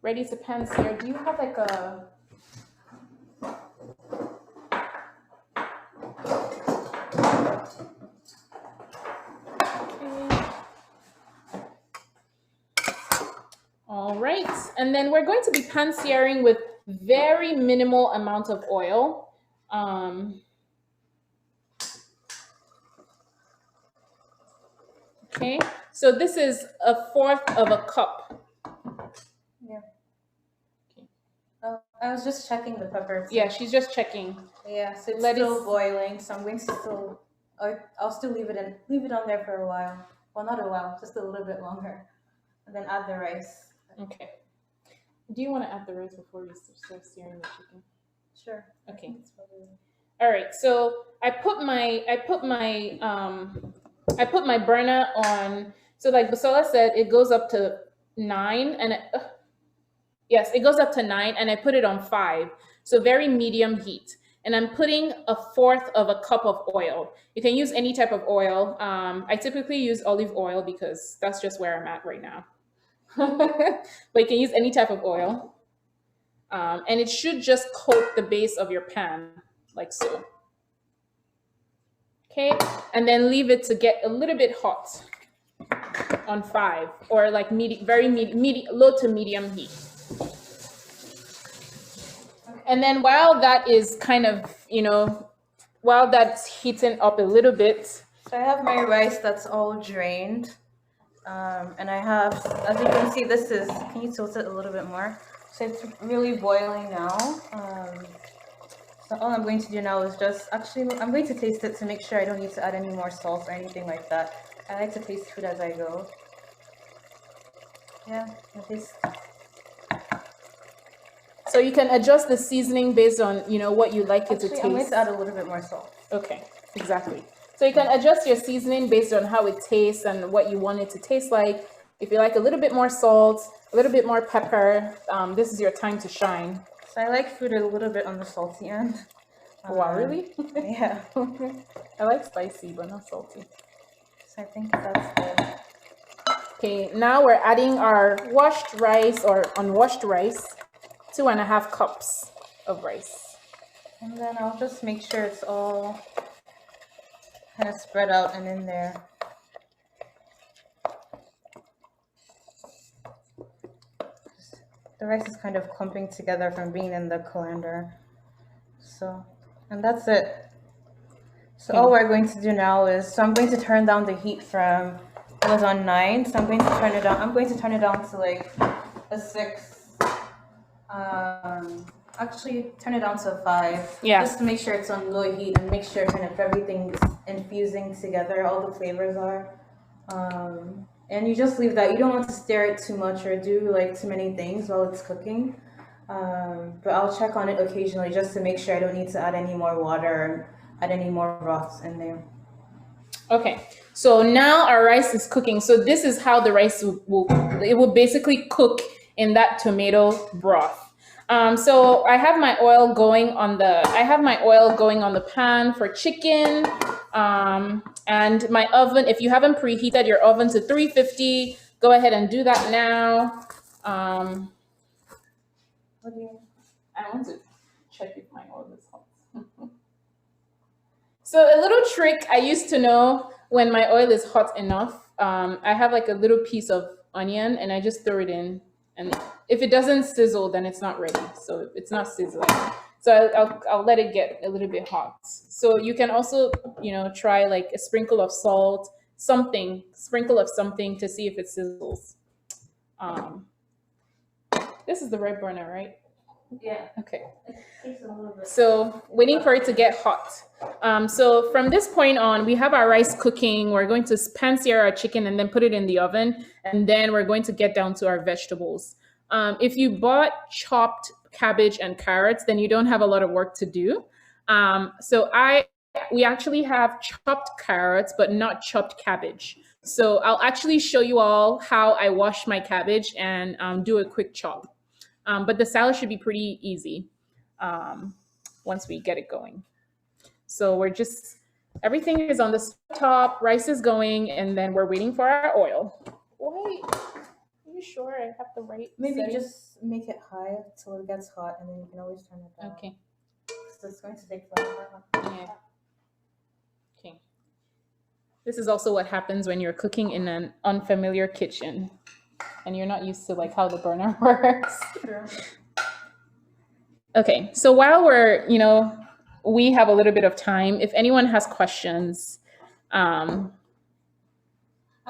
ready to pan sear. Do you have like a... Okay. All right. And then we're going to be pan searing with very minimal amount of oil. Okay, So this is 1/4 of a cup. Yeah. Oh, I was just checking the pepper. Yeah, she's just checking. Yeah, so it's Let it still boiling, so I'm going to still, I'll still leave it on there for a while. Well, not a while, just a little bit longer, and then add the rice. Okay. Do you want to add the rice before you start searing the chicken? Sure. Okay. All right. So I put my burner on. So like Busola said, it goes up to 9, and yes, it goes up to 9, and I put it on 5. So very medium heat. And I'm putting 1/4 of a cup of oil. You can use any type of oil. I typically use olive oil because that's just where I'm at right now. But you can use any type of oil. And it should just coat the base of your pan, like so. Okay, and then leave it to get a little bit hot on 5, or like low to medium heat. And then while that is kind of, while that's heating up a little bit. So I have my rice that's all drained. And I have, as you can see, can you tilt it a little bit more? So it's really boiling now. So all I'm going to do now is I'm going to taste it to make sure I don't need to add any more salt or anything like that. I like to taste food as I go. Yeah, it tastes. So you can adjust the seasoning based on, what you like it to taste. I'm going to add a little bit more salt. Okay, exactly. So you can adjust your seasoning based on how it tastes and what you want it to taste like. If you like a little bit more salt, a little bit more pepper, this is your time to shine. So I like food a little bit on the salty end. Wow, really? Yeah. I like spicy, but not salty. So I think that's good. Okay, now we're adding our washed rice or unwashed rice, 2.5 cups of rice. And then I'll just make sure it's all kind of spread out and in there. The rice is kind of clumping together from being in the colander. So, and that's it. So all we're going to do now is, I'm going to turn down the heat from, it was on 9, so I'm going to turn it down. I'm going to turn it down to like a 6. Actually turn it down to a 5. Yeah. Just to make sure it's on low heat and make sure kind of everything's infusing together, all the flavors are. And you just leave that. You don't want to stir it too much or do like too many things while it's cooking. But I'll check on it occasionally just to make sure I don't need to add any more water or add any more broths in there. Okay, so now our rice is cooking. So this is how the rice will basically cook in that tomato broth. So I have my oil going on the pan for chicken. And my oven, if you haven't preheated your oven to 350, go ahead and do that now. What do you? I want to check if my oil is hot. So a little trick I used to know when my oil is hot enough, I have like a little piece of onion and I just throw it in. And if it doesn't sizzle, then it's not ready. So it's not sizzling. So I'll let it get a little bit hot. So you can also, try like a sprinkle of salt, sprinkle of something to see if it sizzles. This is the red burner, right? Yeah. Okay. It takes a little bit. So waiting for it to get hot. So from this point on, we have our rice cooking. We're going to pan sear our chicken and then put it in the oven. And then we're going to get down to our vegetables. If you bought chopped cabbage and carrots, then you don't have a lot of work to do. We actually have chopped carrots, but not chopped cabbage. So I'll actually show you all how I wash my cabbage and do a quick chop. But the salad should be pretty easy once we get it going. So everything is on the top, rice is going, and then we're waiting for our oil. Wait, are you sure I have the right Maybe setting? just make it high till it gets hot, and then you can always turn it down. Okay. So it's going to take forever. Yeah. Okay. This is also what happens when you're cooking in an unfamiliar kitchen and you're not used to like how the burner works. Sure. Okay, so while we have a little bit of time, if anyone has questions.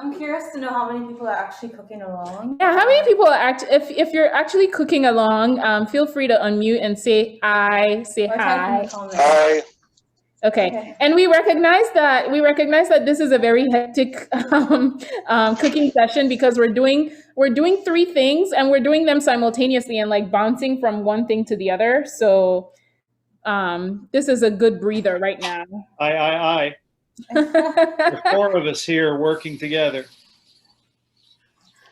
I'm I'm curious to know how many people are actually cooking along. Yeah, how many people are if you're actually cooking along, feel free to unmute and say I, say Or type in hi. the comments. Hi. Okay. And we recognize that this is a very hectic cooking session because we're doing 3 things and we're doing them simultaneously and like bouncing from one thing to the other. So this is a good breather right now. Aye. There's 4 of us here working together.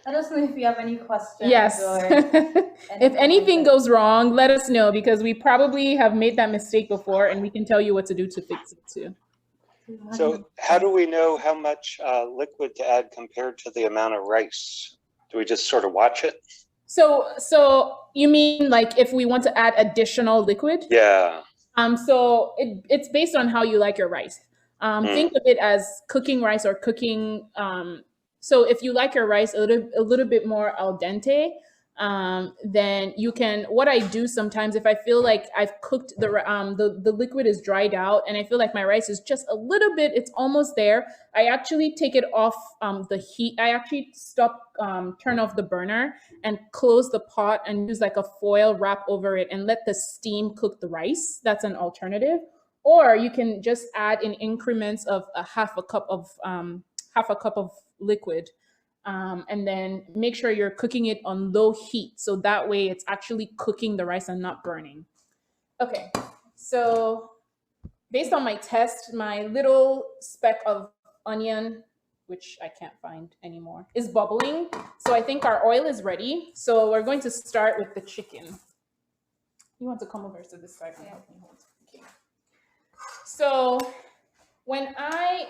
Let us know if you have any questions. Yes. Or If anything goes wrong, let us know because we probably have made that mistake before and we can tell you what to do to fix it too. So how do we know how much liquid to add compared to the amount of rice? Do we just sort of watch it? So you mean like if we want to add additional liquid? Yeah. So it's based on how you like your rice. Think of it as cooking rice or cooking. So if you like your rice a little bit more al dente, then you can. What I do sometimes, if I feel like I've cooked the liquid is dried out, and I feel like my rice is just a little bit, it's almost there. I actually take it off the heat. I actually turn off the burner and close the pot and use like a foil wrap over it and let the steam cook the rice. That's an alternative. Or you can just add in increments of half a cup of liquid. And then make sure you're cooking it on low heat. So that way it's actually cooking the rice and not burning. Okay, so based on my test, my little speck of onion, which I can't find anymore, is bubbling. So I think our oil is ready. So we're going to start with the chicken. You want to come over to this side and help me hold? Okay. So when I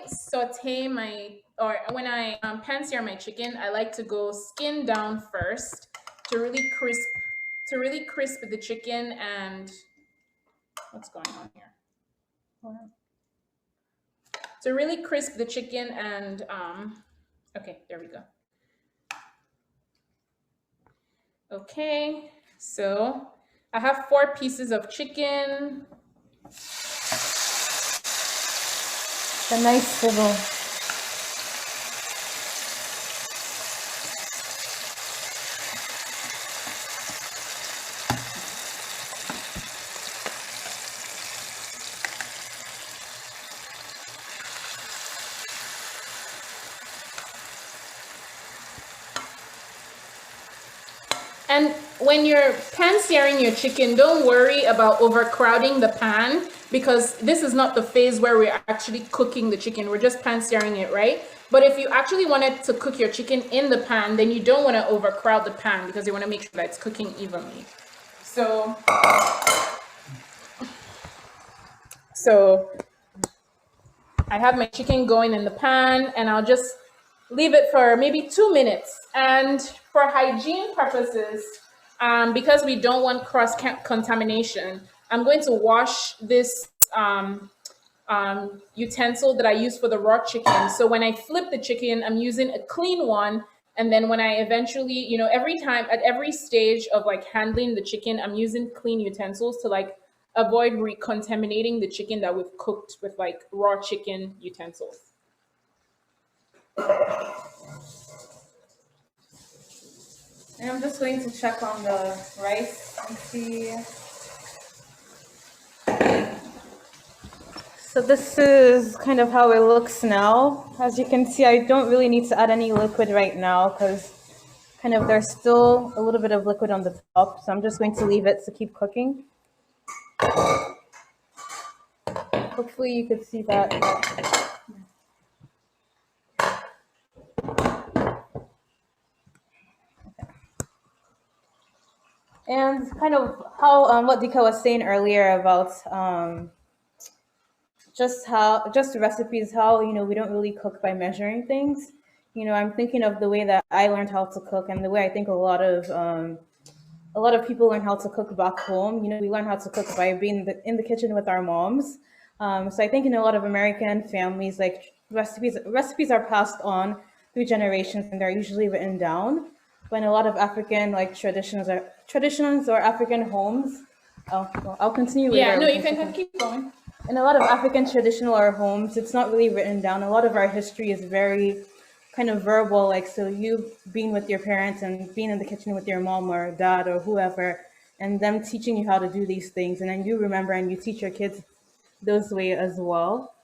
pan sear my chicken, I like to go skin down first to really crisp the chicken. And what's going on here? To really crisp the chicken and okay, there we go. Okay, so I have 4 pieces of chicken. A nice sizzle. And when you're pan searing your chicken, don't worry about overcrowding the pan because this is not the phase where we're actually cooking the chicken. We're just pan searing it, right? But if you actually wanted to cook your chicken in the pan, then you don't want to overcrowd the pan because you want to make sure that it's cooking evenly. So I have my chicken going in the pan and I'll just leave it for maybe 2 minutes. And for hygiene purposes, because we don't want cross-contamination, I'm going to wash this utensil that I use for the raw chicken. So when I flip the chicken, I'm using a clean one. And then when I eventually, at every stage of like handling the chicken, I'm using clean utensils to like avoid recontaminating the chicken that we've cooked with like raw chicken utensils. And I'm just going to check on the rice and see. So this is kind of how it looks now. As you can see, I don't really need to add any liquid right now because kind of there's still a little bit of liquid on the top. So I'm just going to leave it to keep cooking. Hopefully you could see that. And kind of how what Dika was saying earlier about just recipes, how we don't really cook by measuring things. I'm thinking of the way that I learned how to cook and the way I think a lot of people learn how to cook back home. We learn how to cook by being in the kitchen with our moms. So I think in a lot of American families, like recipes are passed on through generations and they're usually written down. When a lot of African like traditions or African homes, I'll continue later. Yeah, no, you can keep going. In a lot of African traditional or homes, it's not really written down. A lot of our history is very kind of verbal, like, so you being with your parents and being in the kitchen with your mom or dad or whoever, and them teaching you how to do these things, and then you remember and you teach your kids those way as well.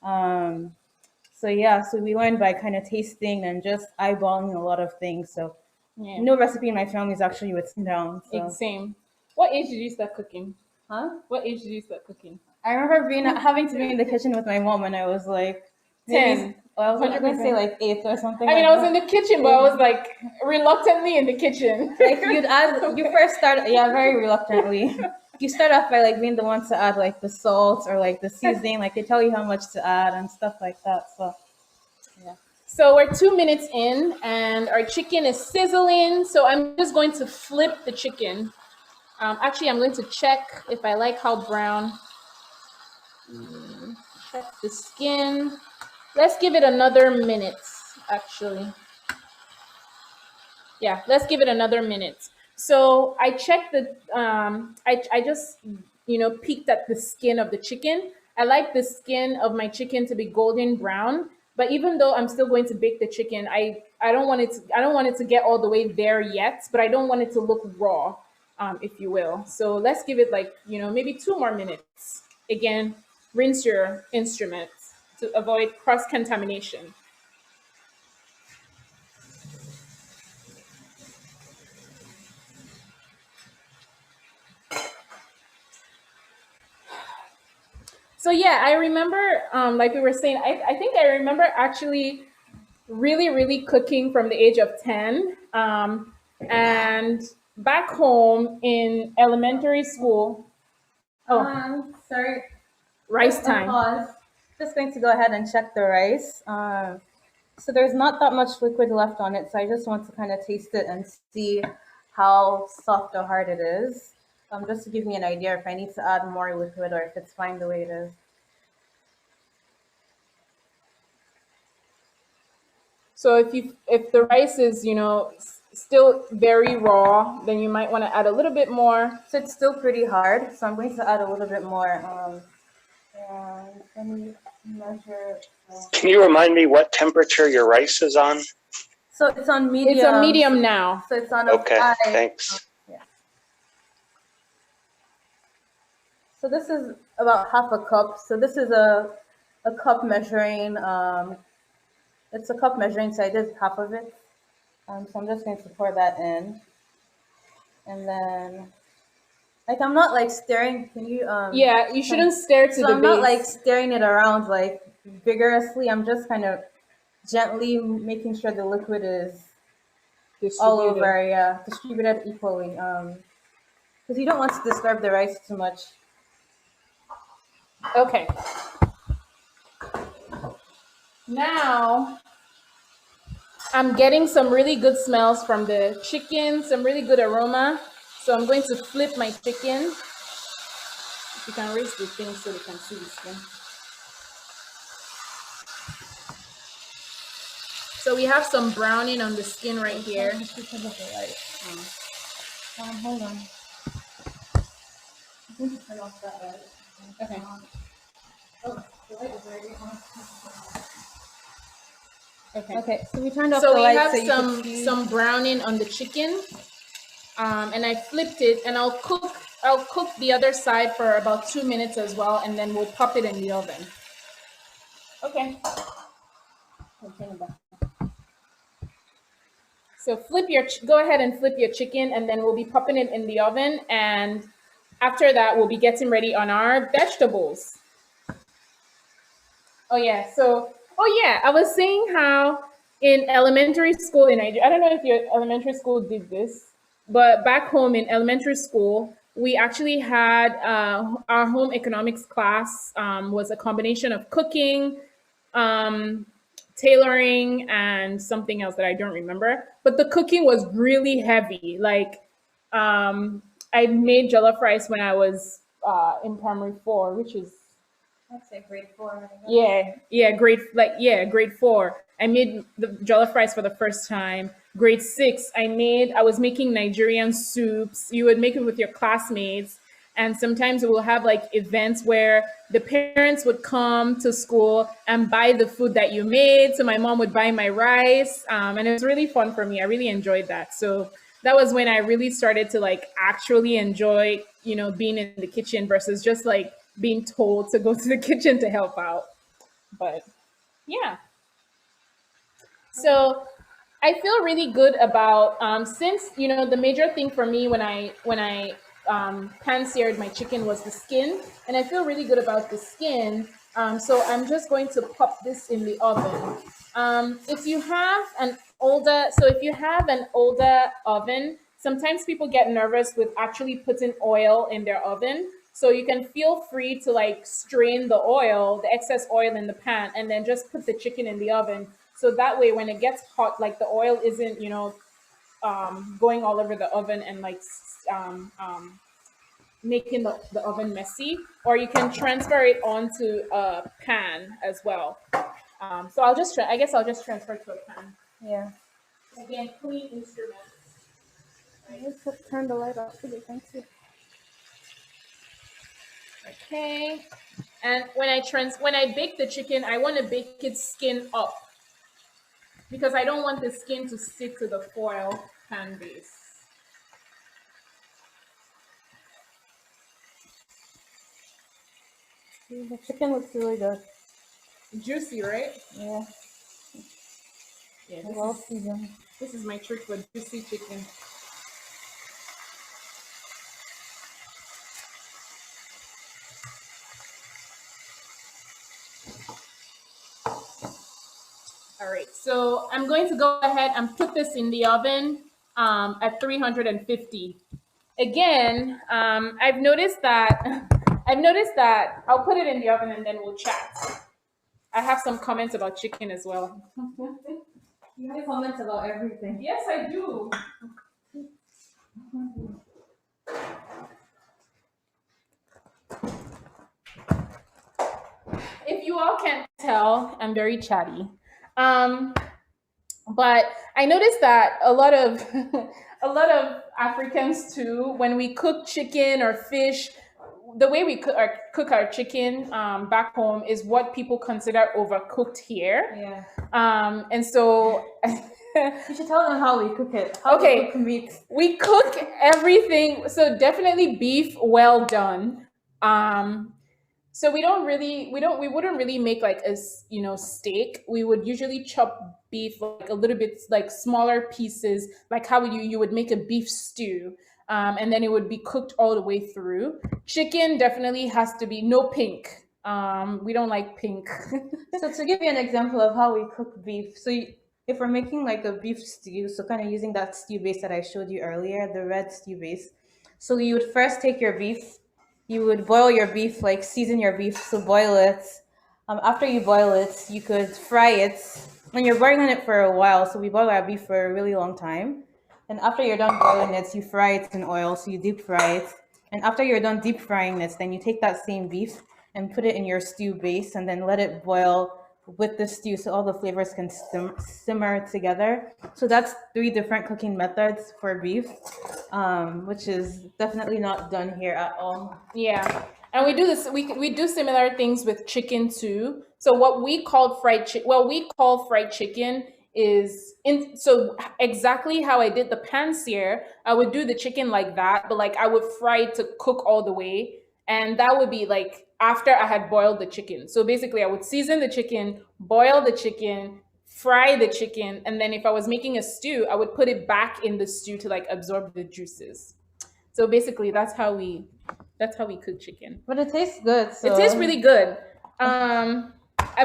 Um, so yeah, so we learned by kind of tasting and just eyeballing a lot of things. So Yeah. no recipe in my family is actually written down. So. Same. What age did you start cooking? Huh? What age did you start cooking? I remember having to be in the kitchen with my mom when I was like 10. Well, I was going to say like 8 or something. I mean, like I was that. in the kitchen, but I was like reluctantly in the kitchen. Like you first start, yeah, very reluctantly. You start off by like being the one to add like the salt or like the seasoning, like they tell you how much to add and stuff like that. So, yeah. So we're 2 minutes in and our chicken is sizzling. So I'm just going to flip the chicken. Actually, I'm going to check if I like how brown. Check the skin. Let's give it another minute, actually. Yeah, let's give it another minute. So I checked the, I just, peeked at the skin of the chicken. I like the skin of my chicken to be golden brown, but even though I'm still going to bake the chicken, I don't want it to get all the way there yet, but I don't want it to look raw, if you will. So let's give it like, maybe 2 more minutes. Again, rinse your instrument to avoid cross-contamination. So yeah, I remember, like we were saying, I think I remember actually really, really cooking from the age of 10. And back home in elementary school, Sorry. rice time. Pause. Just going to go ahead and check the rice. So there's not that much liquid left on it, so I just want to kind of taste it and see how soft or hard it is. Just to give me an idea if I need to add more liquid or if it's fine the way it is. So if the rice is, still very raw, then you might want to add a little bit more. So it's still pretty hard, so I'm going to add a little bit more. And let me measure. Can you remind me what temperature your rice is on? So it's on medium. It's on medium now. So it's on a Okay, high. thanks. Yeah. So this is about half a cup. So this is a cup measuring. It's a cup measuring, so I did half of it. So I'm just going to pour that in, and then, like, I'm not like stirring. Can you? Yeah, you shouldn't stir to So the I'm not base. like stirring it around like vigorously. I'm just kind of gently making sure the liquid is all Distributed. over. Yeah, distributed equally. Because you don't want to disturb the rice too much. Okay. Now, I'm getting some really good smells from the chicken, some really good aroma. So I'm going to flip my chicken. If you can raise the thing so they can see the skin. So we have some browning on the skin right here. Hold on. I'm going to turn off that light. Okay. Oh, the light is already on. Okay. So we turned off So the we light have so you can see. some browning on the chicken, and I flipped it, and I'll cook the other side for about 2 minutes as well, and then we'll pop it in the oven. Okay. So go ahead and flip your chicken, and then we'll be popping it in the oven, and after that we'll be getting ready on our vegetables. Oh yeah, I was saying how in elementary school in Nigeria, I don't know if your elementary school did this, but back home in elementary school, we actually had our home economics class was a combination of cooking, tailoring, and something else that I don't remember. But the cooking was really heavy. Like I made jollof rice when I was in primary 4, which is I'd say grade 4. I guess. grade 4. I made the jollof rice for the first time. Grade 6, I was making Nigerian soups. You would make it with your classmates. And sometimes we'll have like events where the parents would come to school and buy the food that you made. So my mom would buy my rice. And it was really fun for me. I really enjoyed that. So that was when I really started to like actually enjoy, being in the kitchen versus just like being told to go to the kitchen to help out. But yeah. So I feel really good about since the major thing for me when I pan-seared my chicken was the skin, and I feel really good about the skin. So I'm just going to pop this in the oven. If you have an older oven, sometimes people get nervous with actually putting oil in their oven. So you can feel free to like strain the oil, the excess oil in the pan, and then just put the chicken in the oven. So that way, when it gets hot, like the oil isn't, going all over the oven and like making the oven messy. Or you can transfer it onto a pan as well. So I guess I'll just transfer to a pan. Yeah. Again, clean instrument. I just turn the light off. Okay, thank you. Okay. And when I bake the chicken, I want to bake it skin up, because I don't want the skin to stick to the foil pan base. The chicken looks really good. Juicy, right? Yeah. Yeah. Well seasoned. This is my trick for juicy chicken. All right, so I'm going to go ahead and put this in the oven at 350. Again, I've noticed that I'll put it in the oven and then we'll chat. I have some comments about chicken as well. You have comments about everything. Yes, I do. If you all can't tell, I'm very chatty. But I noticed that a lot of Africans too, when we cook chicken or fish, the way we cook our chicken back home is what people consider overcooked here. Yeah. And so You should tell them how we cook it. Okay. We cook meat. we cook everything. So definitely beef well done. So we wouldn't really make like a steak. We would usually chop beef like a little bit like smaller pieces, like how you would make a beef stew. And then it would be cooked all the way through. Chicken definitely has to be no pink. We don't like pink. So to give you an example of how we cook beef, if we're making like a beef stew, so kind of using that stew base that I showed you earlier, the red stew base. So you would first take your beef, you would boil your beef, like season your beef, so boil it. After you boil it, you could fry it, and you're boiling it for a while. So we boil our beef for a really long time. And after you're done boiling it, you fry it in oil, so you deep fry it. And after you're done deep frying it, then you take that same beef and put it in your stew base, and then let it boil with the stew so all the flavors can simmer together. So that's 3 different cooking methods for beef, which is definitely not done here at all. Yeah. And we do this. We do similar things with chicken too. So what we call fried chicken is so exactly how I did the pan sear. I would do the chicken like that, but like I would fry it to cook all the way, and that would be like after I had boiled the chicken. So basically, I would season the chicken, boil the chicken, fry the chicken, and then if I was making a stew, I would put it back in the stew to like absorb the juices. So basically, that's how we cook chicken. But it tastes good. So. It tastes really good.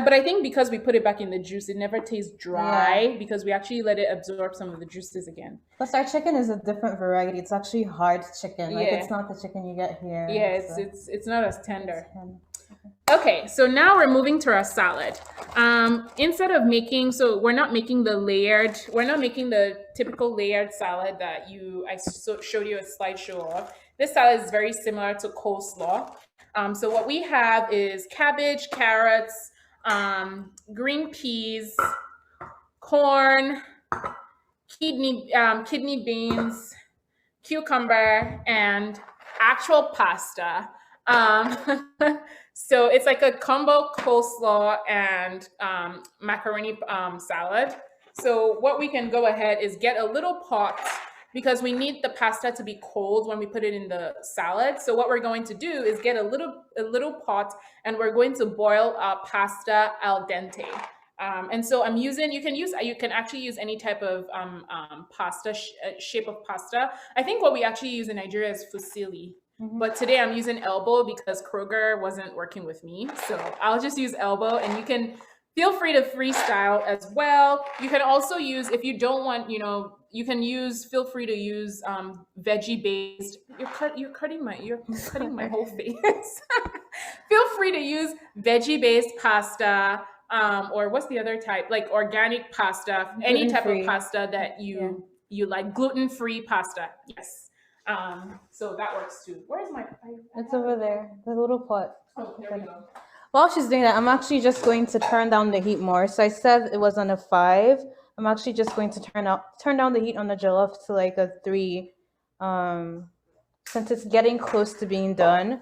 But I think because we put it back in the juice, it never tastes dry because we actually let it absorb some of the juices again. Plus, our chicken is a different variety. It's actually hard chicken. Like it's not the chicken you get here. Yeah, it's not as tender. Okay, so now we're moving to our salad. Instead of we're not making the typical layered salad that I showed you a slideshow of. This salad is very similar to coleslaw. So what we have is cabbage, carrots, green peas, corn, kidney beans, cucumber, and actual pasta. So it's like a combo coleslaw and macaroni salad. So what we can go ahead is get a little pot, because we need the pasta to be cold when we put it in the salad. So what we're going to do is get a little pot, and we're going to boil our pasta al dente. And so you can actually use any type of pasta shape of pasta. I think what we actually use in Nigeria is fusilli. But today I'm using elbow because Kroger wasn't working with me. So I'll just use elbow, and you can feel free to freestyle as well. You can also use, if you don't want, feel free to use veggie based. You're cutting my whole face. Feel free to use veggie based pasta, or what's the other type? Like organic pasta, any type of pasta that you like, gluten-free pasta. Yes. So that works too. Where's my? It's over there, the little pot. Oh, there we go. While she's doing that, I'm actually just going to turn down the heat more. So I said it was on a 5. I'm actually just going to turn down the heat on the jollof to like a 3, since it's getting close to being done.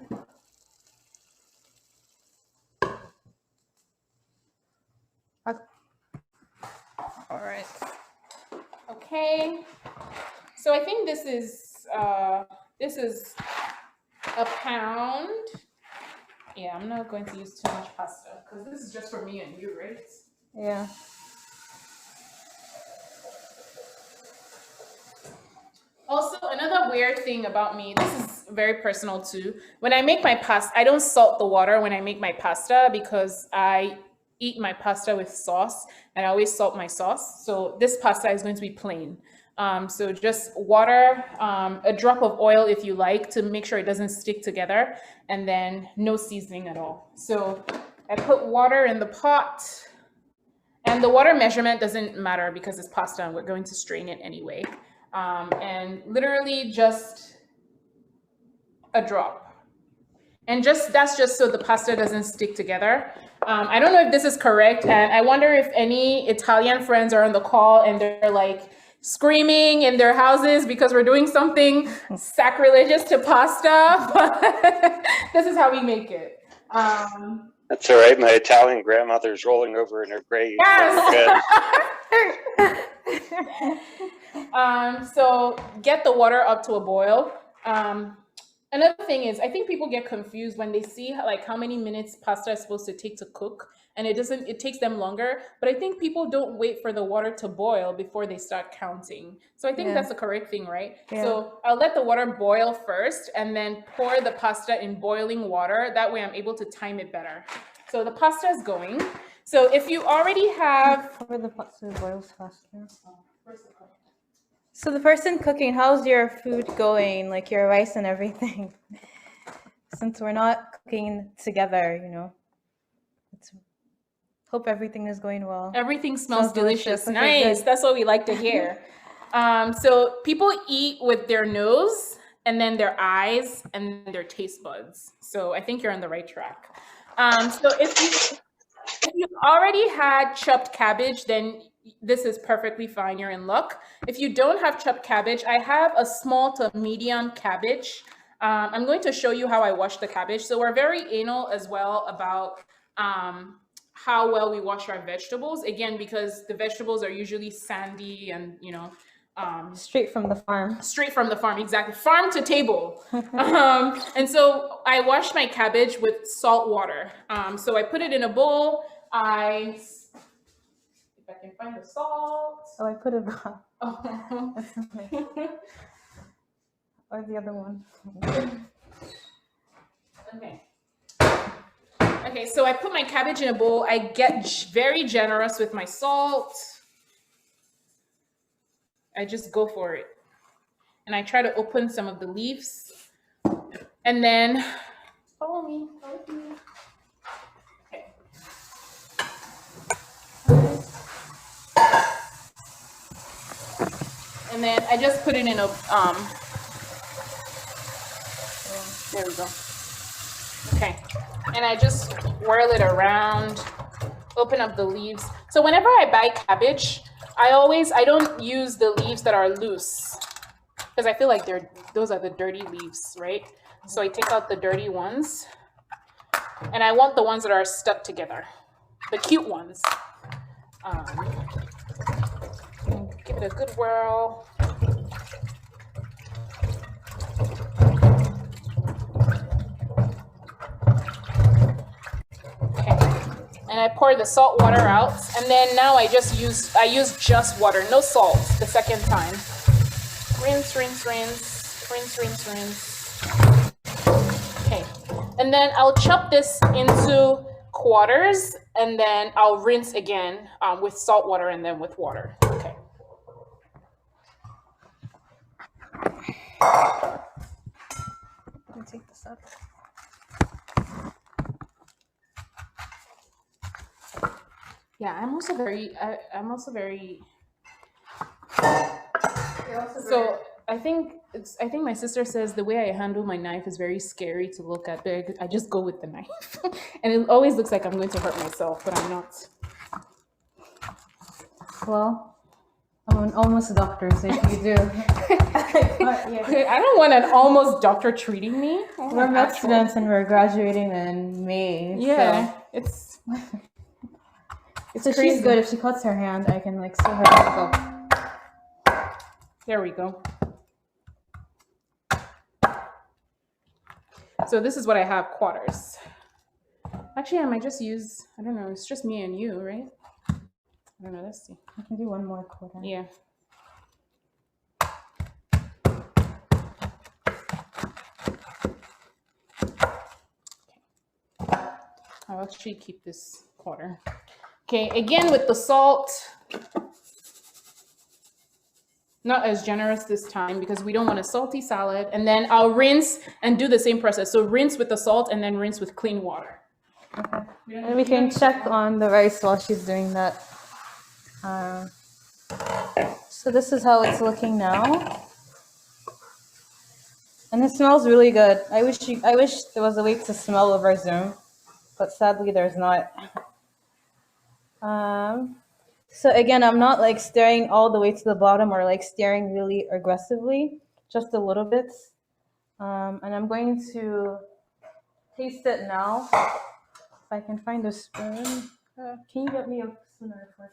All right. Okay. So I think this is a pound. Yeah, I'm not going to use too much pasta because this is just for me and you, right? Yeah. Also, another weird thing about me, this is very personal too. When I make my pasta, I don't salt the water when I make my pasta because I eat my pasta with sauce, and I always salt my sauce. So this pasta is going to be plain. So just water, a drop of oil if you like, to make sure it doesn't stick together, and then no seasoning at all. So I put water in the pot, and the water measurement doesn't matter because it's pasta and we're going to strain it anyway. And literally just a drop. And that's just so the pasta doesn't stick together. I don't know if this is correct, and I wonder if any Italian friends are on the call and they're like screaming in their houses because we're doing something sacrilegious to pasta, but this is how we make it. That's all right. My Italian grandmother's rolling over in her grave. Yes. So get the water up to a boil. Another thing is, I think people get confused when they see like how many minutes pasta is supposed to take to cook, and it takes them longer. But I think people don't wait for the water to boil before they start counting. So I think that's the correct thing, right? Yeah. So I'll let the water boil first and then pour the pasta in boiling water. That way I'm able to time it better. So the pasta is going. So if you already have... Pour the pasta boils faster. So the person cooking, how's your food going? Like your rice and everything? Since we're not cooking together, hope everything is going well. Everything smells delicious. Okay, nice. Good. That's what we like to hear. So people eat with their nose and then their eyes and their taste buds. So I think you're on the right track. So if you already had chopped cabbage, then this is perfectly fine. You're in luck. If you don't have chopped cabbage, I have a small to medium cabbage. I'm going to show you how I wash the cabbage. So we're very anal as well about how well we wash our vegetables. Again, because the vegetables are usually sandy and, straight from the farm. Straight from the farm, exactly. Farm to table. And so I wash my cabbage with salt water. So I put it in a bowl. If I can find the salt. Oh, I put it back. Oh. Or the other one. Okay, so I put my cabbage in a bowl. I get very generous with my salt. I just go for it. And I try to open some of the leaves. And then, follow me. Okay. And then I just put it in a, there we go. Okay. And I just whirl it around, open up the leaves. So whenever I buy cabbage, I don't use the leaves that are loose because I feel like those are the dirty leaves, right? So I take out the dirty ones. And I want the ones that are stuck together. The cute ones. Give it a good whirl. And I pour the salt water out, and then now I use just water, no salt the second time. Rinse, rinse, rinse, rinse, rinse, rinse. Okay, and then I'll chop this into quarters, and then I'll rinse again with salt water and then with water. Okay. Let me take this up. Yeah, I'm also very. So I think my sister says the way I handle my knife is very scary to look at. But I just go with the knife, and it always looks like I'm going to hurt myself, but I'm not. Well, I'm an almost doctor, so if you do. I don't want an almost doctor treating me. We're med students and we're graduating in May. Yeah, so. It's So crazy. she's good. If she cuts her hand, I can like sew her back up. There we go. So this is what I have, quarters. Actually, I might just use, I don't know, it's just me and you, right? I don't know, let's see. I can do one more quarter. Yeah. I'll actually keep this quarter. Okay, again with the salt. Not as generous this time because we don't want a salty salad. And then I'll rinse and do the same process. So rinse with the salt and then rinse with clean water. Okay. And we can check on the rice while she's doing that. So this is how it's looking now. And it smells really good. I wish there was a way to smell over Zoom, but sadly there's not. So again, I'm not like stirring all the way to the bottom or like stirring really aggressively, just a little bit. And I'm going to taste it now. If I can find a spoon. Can you get me a spoon or a fork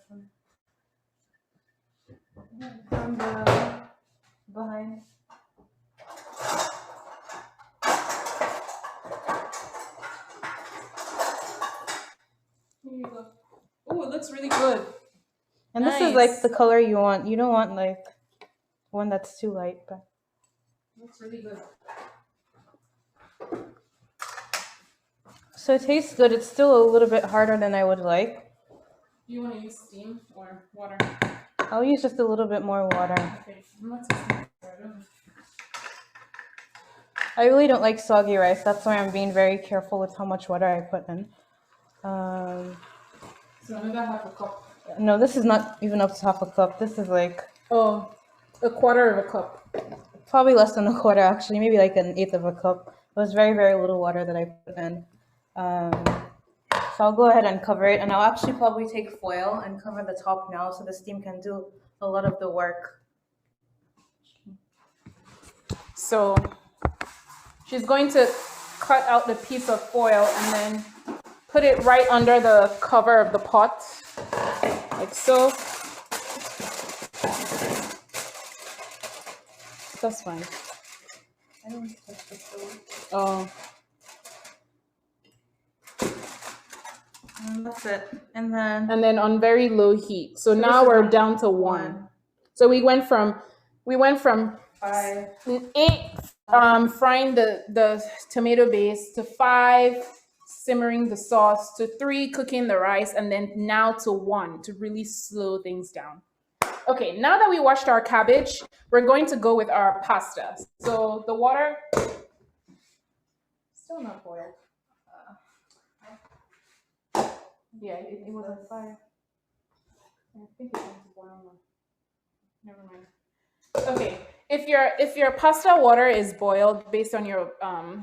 from the behind? Here you go. Oh, it looks really good. And this is like the color you want. You don't want like one that's too light, but It looks really good. so it tastes good. It's still a little bit harder than I would like. Do you want to use steam or water? I'll use just a little bit more water. Okay, I'm not tasting water. I really don't like soggy rice. That's why I'm being very careful with how much water I put in. So another half a cup. No, this is not even up to half a cup. This is like Oh, a quarter of a cup. probably less than a quarter, actually. Maybe like an eighth of a cup. It was very, very little water that I put in. So I'll go ahead and cover it. And I'll actually probably take foil and cover the top now so the steam can do a lot of the work. So she's going to cut out the piece of foil and then put it right under the cover of the pot, like so. That's fine. I don't touch the stove. Oh, And that's it. And then and then on very low heat. So now we're down to one. So we went from 5. 8 frying the tomato base, to 5 simmering the sauce, to 3 cooking the rice, and then now to 1 to really slow things down. Okay, now that we washed our cabbage, we're going to go with our pasta. So the water, still not boiled. Yeah, it was on fire. I think it's going to boil now. Never mind. Okay, if your pasta water is boiled based on your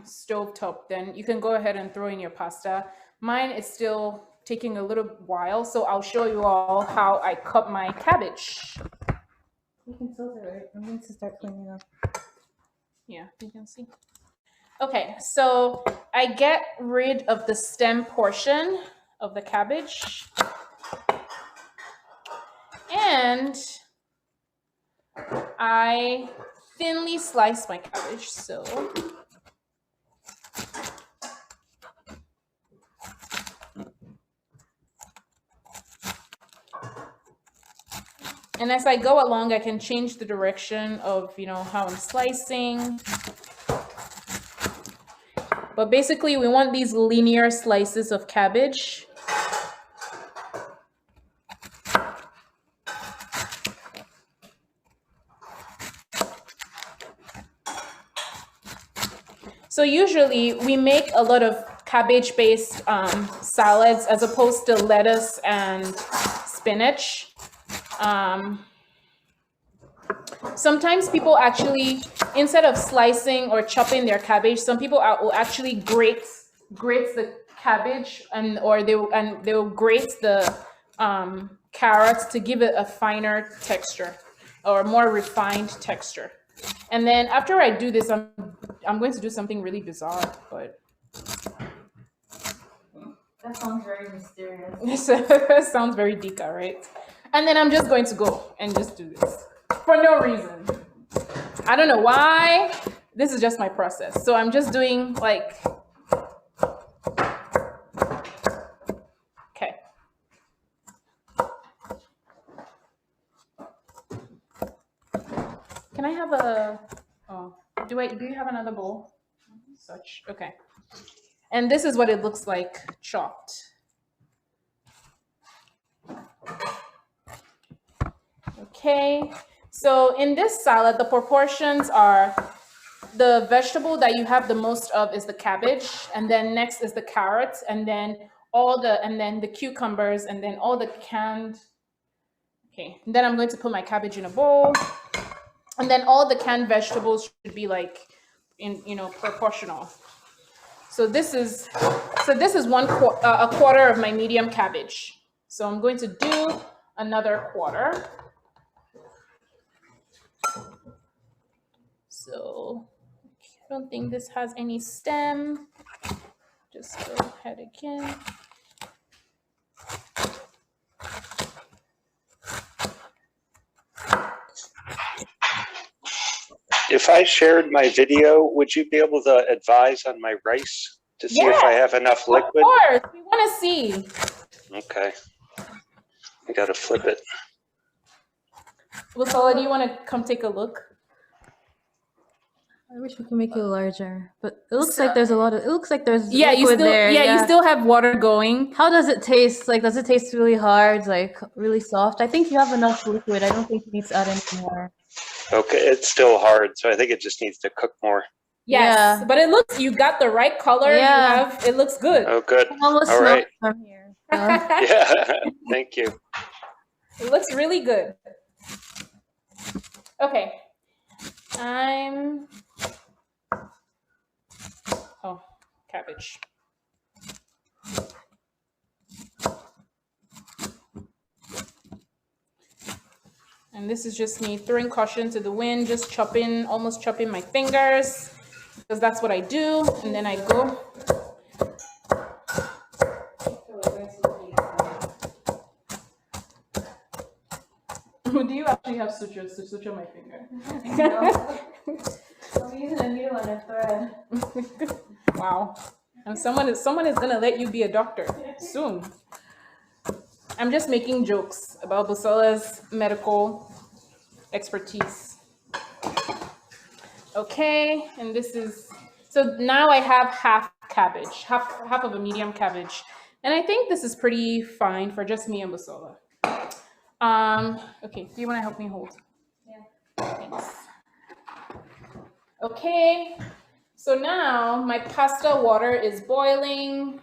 stove top, then you can go ahead and throw in your pasta. Mine is still taking a little while, so I'll show you all how I cut my cabbage. You can tilt it, right? I'm going to start cleaning up. Yeah, you can see. Okay, so I get rid of the stem portion of the cabbage. And I thinly slice my cabbage, so. And as I go along, I can change the direction of, how I'm slicing. But basically, we want these linear slices of cabbage. So usually, we make a lot of cabbage-based salads as opposed to lettuce and spinach. Sometimes people actually, instead of slicing or chopping their cabbage, some people will actually grate the cabbage or they'll grate the carrots to give it a finer texture or more refined texture. And then after I do this, I'm going to do something really bizarre, but That sounds very mysterious. sounds very Dika, right? And then I'm just going to go and just do this for no reason. I don't know why. This is just my process. So I'm just doing like, okay. Can I have do you have another bowl? Such, okay. And this is what it looks like chopped. Okay, so in this salad, the proportions are the vegetable that you have the most of is the cabbage, and then next is the carrots, and then the cucumbers, and then all the canned. Okay, and then I'm going to put my cabbage in a bowl, and then all the canned vegetables should be like proportional. So this is a quarter of my medium cabbage. So I'm going to do another quarter. So I don't think this has any stem. Just go ahead again. If I shared my video, would you be able to advise on my rice to see if I have enough liquid? Of course, we want to see. Okay. I gotta flip it. Busola, do you want to come take a look? I wish we could make it larger, but it looks like there's a lot of. It looks like there's you liquid still there. you still have water going. How does it taste? Like, does it taste really hard? Like, really soft? I think you have enough liquid. I don't think you need to add any more. Okay, it's still hard, so I think it just needs to cook more. Yes, Yeah. but you got the right color. Yeah. It looks good. Oh, good. I almost All smell right. it from here. Yeah, thank you. It looks really good. Okay. Cabbage. And this is just me throwing caution to the wind, just almost chopping my fingers, because that's what I do. And then I go. Do you actually have sutures to suture my finger? No. I'm using a needle and a thread. Wow. And someone is gonna let you be a doctor soon. I'm just making jokes about Busola's medical expertise. Okay, and so now I have half cabbage, half of a medium cabbage. And I think this is pretty fine for just me and Busola. Okay, do you want to help me hold? Yeah. Thanks. Okay, so now my pasta water is boiling.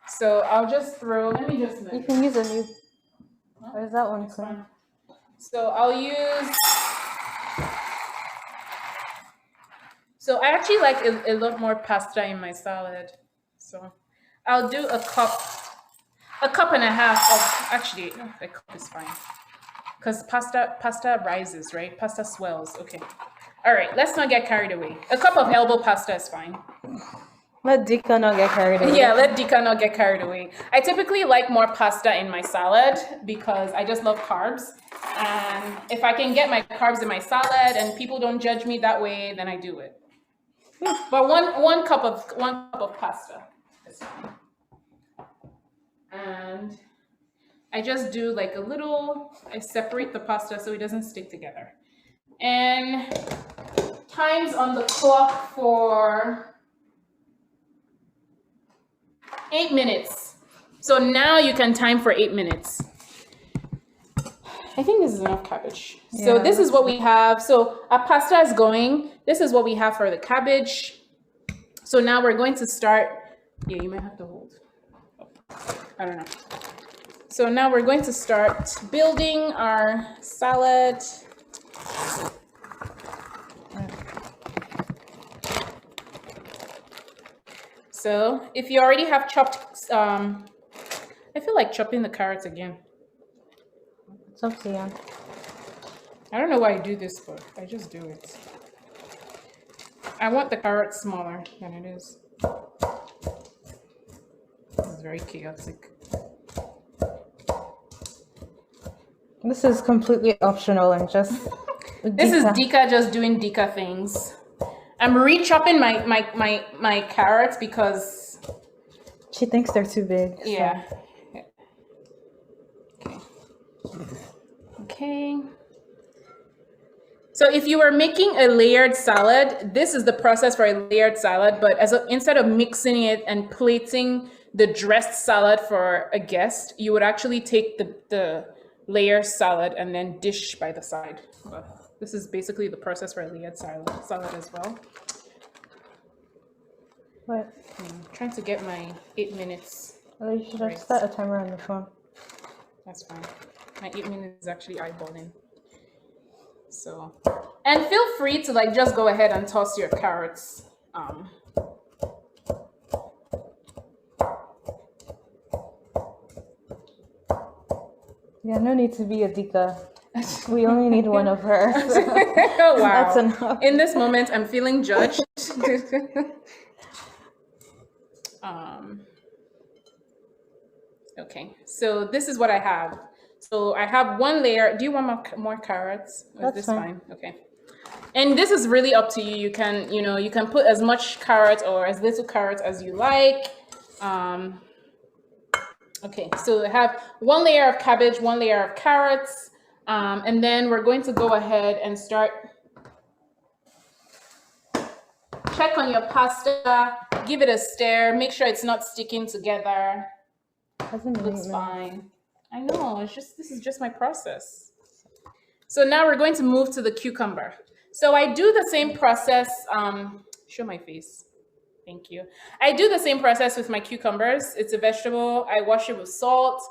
So I'll just let me just measure. You can use a new. Where's that one from? So I'll use, so I actually like a lot more pasta in my salad. So I'll do a cup and a half of, actually, a cup is fine. Because pasta rises, right? Pasta swells, okay. All right, let's not get carried away. A cup of elbow pasta is fine. Let Dika not get carried away. Yeah, let Dika not get carried away. I typically like more pasta in my salad because I just love carbs. And if I can get my carbs in my salad and people don't judge me that way, then I do it. But one cup of pasta is fine. And I just do like I separate the pasta so it doesn't stick together. And time's on the clock for 8 minutes. So now you can time for 8 minutes. I think this is enough cabbage. Yeah, So this is what we have. So our pasta is going. This is what we have for the cabbage. So now we're going to start. Yeah, you might have to hold. I don't know. So now we're going to start building our salad. So if you already have chopped, I feel like chopping the carrots again. It's up to you. I don't know why I do this, but I just do it. I want the carrot smaller than it is. This is very chaotic. This is completely optional and just. This is Dika just doing Dika things. I'm re-chopping my carrots because She thinks they're too big. So. yeah. Okay. So if you were making a layered salad, this is the process for a layered salad, but instead of mixing it and plating the dressed salad for a guest, you would actually take the layer salad and then dish by the side. This is basically the process for a layered salad as well. What? I'm trying to get my 8 minutes. Oh, you should have Right. set a timer on the phone. That's fine. My 8 minutes is actually eyeballing. So, and feel free to just go ahead and toss your carrots. Yeah, no need to be a Dika. We only need one of her. So Oh, wow. that's enough. In this moment, I'm feeling judged. Okay, so this is what I have. So I have one layer. Do you want more carrots? Or is That's this fine. Okay. And this is really up to you. You can put as much carrot or as little carrot as you like. Okay, so I have one layer of cabbage, one layer of carrots, and then we're going to go ahead and start. Check on your pasta, give it a stir, make sure it's not sticking together. Looks fine. I know, this is just my process. So now we're going to move to the cucumber. So I do the same process, show my face. Thank you. I do the same process with my cucumbers. It's a vegetable. I wash it with salt.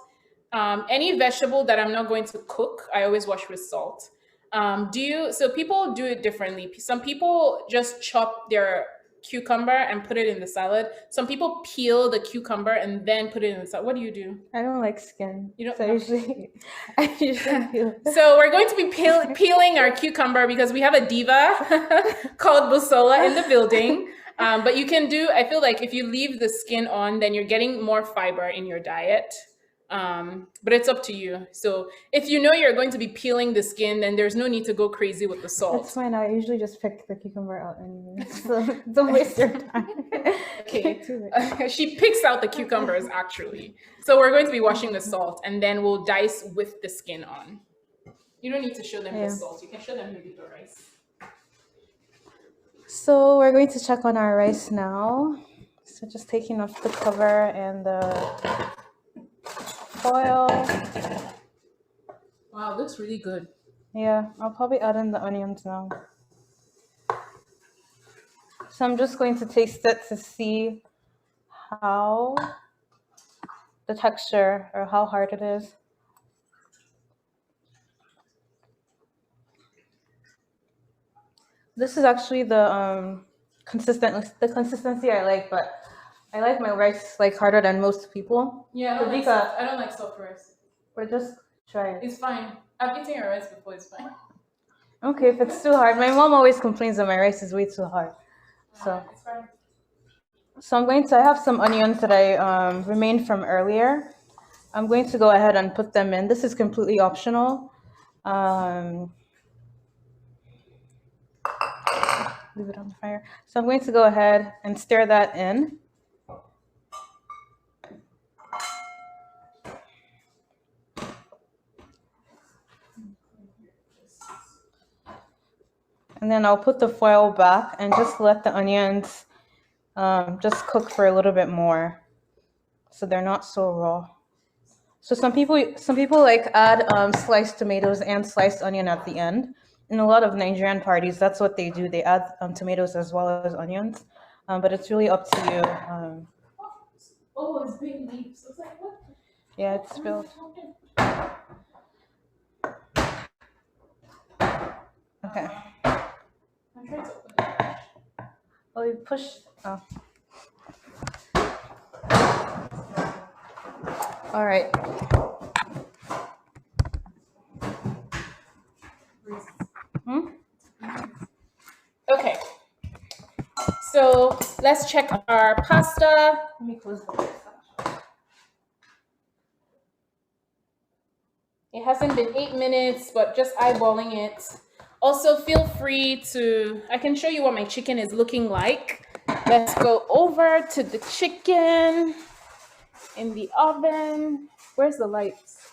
Any vegetable that I'm not going to cook, I always wash with salt. So people do it differently. Some people just chop their cucumber and put it in the salad. Some people peel the cucumber and then put it in the salad. What do you do? I don't like skin. You don't. So I usually peel. So we're going to be peeling our cucumber because we have a diva called Busola in the building. But you can I feel like if you leave the skin on, then you're getting more fiber in your diet. But it's up to you. So if you know you're going to be peeling the skin, then there's no need to go crazy with the salt. That's fine. I usually just pick the cucumber out anyway. So don't waste your time. Okay. She picks out the cucumbers actually. So we're going to be washing the salt and then we'll dice with the skin on. You don't need to show them the salt. You can show them maybe the rice. So we're going to check on our rice now. So just taking off the cover and the foil. Wow, looks really good. Yeah, I'll probably add in the onions now. So I'm just going to taste it to see how the texture or how hard it is. This is actually the consistency I like, but I like my rice harder than most people. Yeah, I don't like soft rice. But just try it. It's fine. I've eaten your rice before, it's fine. Okay, if it's too hard. My mom always complains that my rice is way too hard. So, I have some onions that I remained from earlier. I'm going to go ahead and put them in. This is completely optional. Leave it on the fire. So I'm going to go ahead and stir that in. And then I'll put the foil back and just let the onions just cook for a little bit more, so they're not so raw. So some people like add sliced tomatoes and sliced onion at the end. In a lot of Nigerian parties, that's what they do. They add tomatoes as well as onions, but it's really up to you. Oh, it's big leaves. I was like, what? Yeah, it's spilled. Okay. I'm trying to open it. Oh, you push. Oh. All right. Okay. So let's check our pasta. Let me close the door. It hasn't been 8 minutes, but just eyeballing it. Also, feel free to, I can show you what my chicken is looking like. Let's go over to the chicken in the oven. Where's the lights?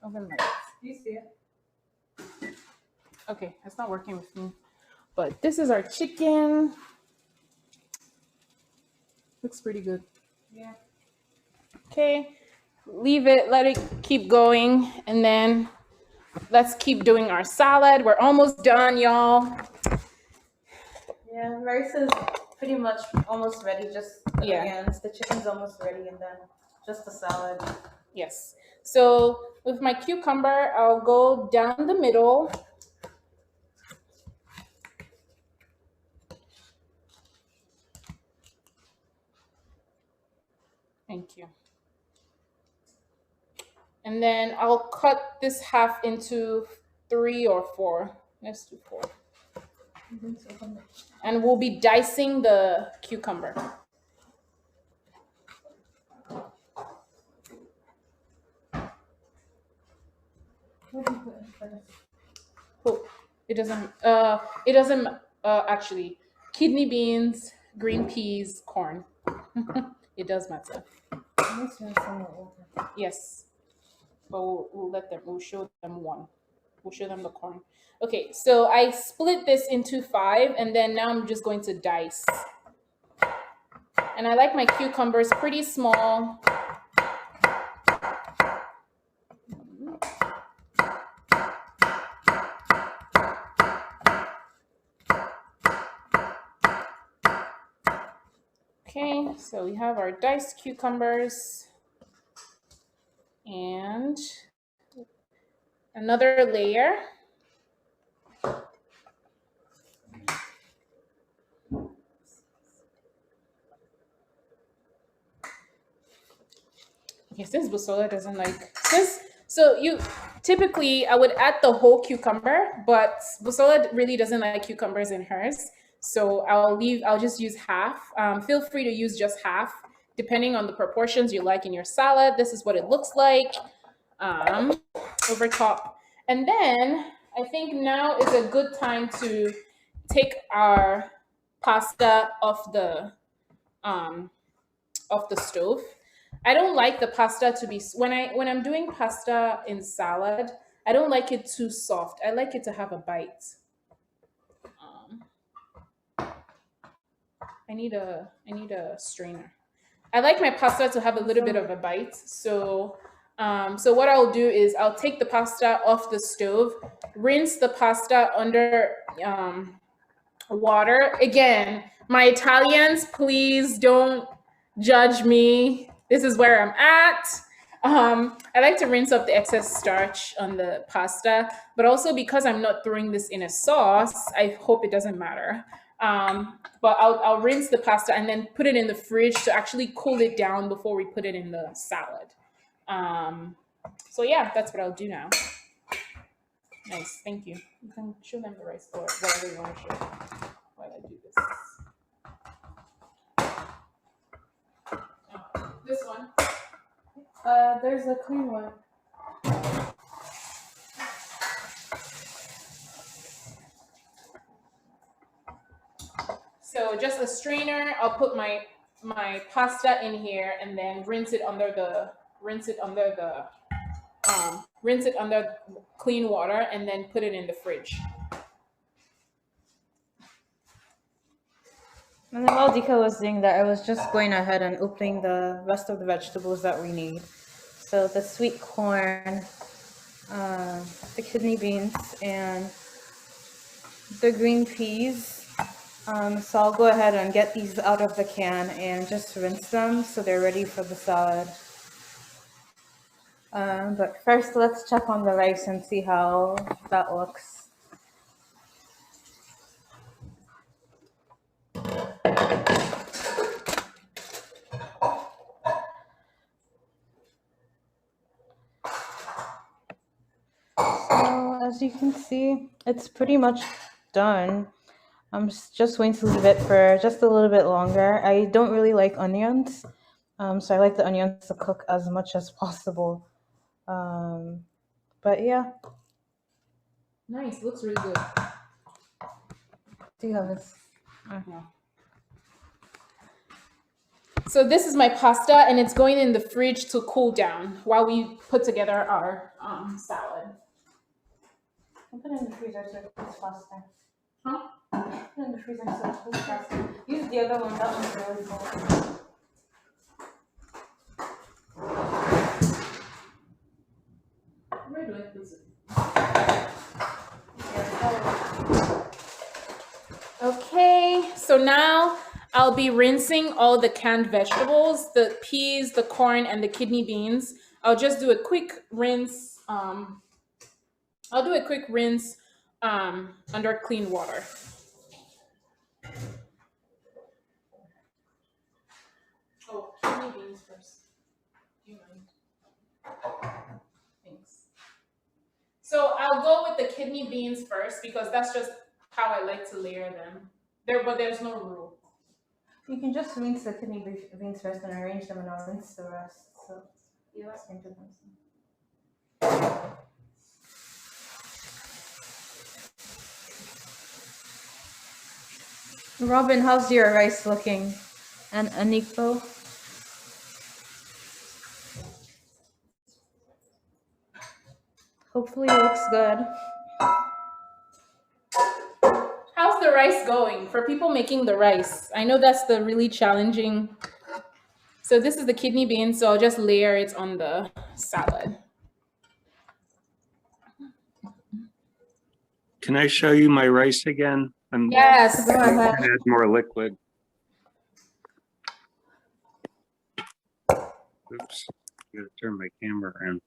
Oven lights. Do you see it? Okay, it's not working with me. But this is our chicken. Looks pretty good. Yeah. Okay, leave it, let it keep going, and then let's keep doing our salad. We're almost done, y'all. Yeah, rice is pretty much almost ready. Just the onions. The chicken's almost ready, and then just the salad. Yes. So with my cucumber, I'll go down the middle. Thank you. And then I'll cut this half into 3 or 4. Let's do 4. And we'll be dicing the cucumber. Oh, it doesn't actually. Kidney beans, green peas, corn. It does matter. Yes. But we'll show them one. We'll show them the corn. Okay, so I split this into 5, and then now I'm just going to dice. And I like my cucumbers pretty small. Okay, so we have our diced cucumbers and another layer. Okay, since Busola doesn't like so you typically I would add the whole cucumber, but Busola really doesn't like cucumbers in hers. So I'll just use half. Feel free to use just half, depending on the proportions you like in your salad. This is what it looks like over top. And then I think now is a good time to take our pasta off the stove. I don't like the pasta to be, when I'm doing pasta in salad, I don't like it too soft. I like it to have a bite. I need a strainer. I like my pasta to have a little bit of a bite. So what I'll do is I'll take the pasta off the stove, rinse the pasta under water. Again, my Italians, please don't judge me. This is where I'm at. I like to rinse off the excess starch on the pasta, but also because I'm not throwing this in a sauce, I hope it doesn't matter. But I'll rinse the pasta and then put it in the fridge to actually cool it down before we put it in the salad. So yeah, that's what I'll do now. Nice, thank you. You can show them the rice or whatever you want to show while I do this. This one. There's a clean one. So just a strainer. I'll put my pasta in here and then rinse it under clean water and then put it in the fridge. And then while Dika was doing that, I was just going ahead and opening the rest of the vegetables that we need. So the sweet corn, the kidney beans, and the green peas. So I'll go ahead and get these out of the can and just rinse them so they're ready for the salad. But first, let's check on the rice and see how that looks. So as you can see, it's pretty much done. I'm just going to leave it for just a little bit longer. I don't really like onions, so I like the onions to cook as much as possible. But yeah. Nice, looks really good. Do you have this? Yeah. So this is my pasta, and it's going in the fridge to cool down while we put together our salad. I'll put it in the freezer so it cooks faster. Huh? Put it in the freezer so it cooks faster. Use the other one. That one's really good. Where do I put it? Okay, so now I'll be rinsing all the canned vegetables, the peas, the corn, and the kidney beans. I'll just do a quick rinse. I'll do a quick rinse under clean water. Oh, kidney beans first. Do you mind? Thanks. So I'll go with the kidney beans first because that's just how I like to layer them. But there's no rule. You can just rinse the kidney beans first and arrange them, and I'll rinse the rest. So you let's into them. Robin, how's your rice looking? And Aniko? Hopefully it looks good. How's the rice going for people making the rice? I know that's the really challenging. So this is the kidney beans, so I'll just layer it on the salad. Can I show you my rice again? Yes. Go ahead. Add more liquid. Oops, I gotta turn my camera around.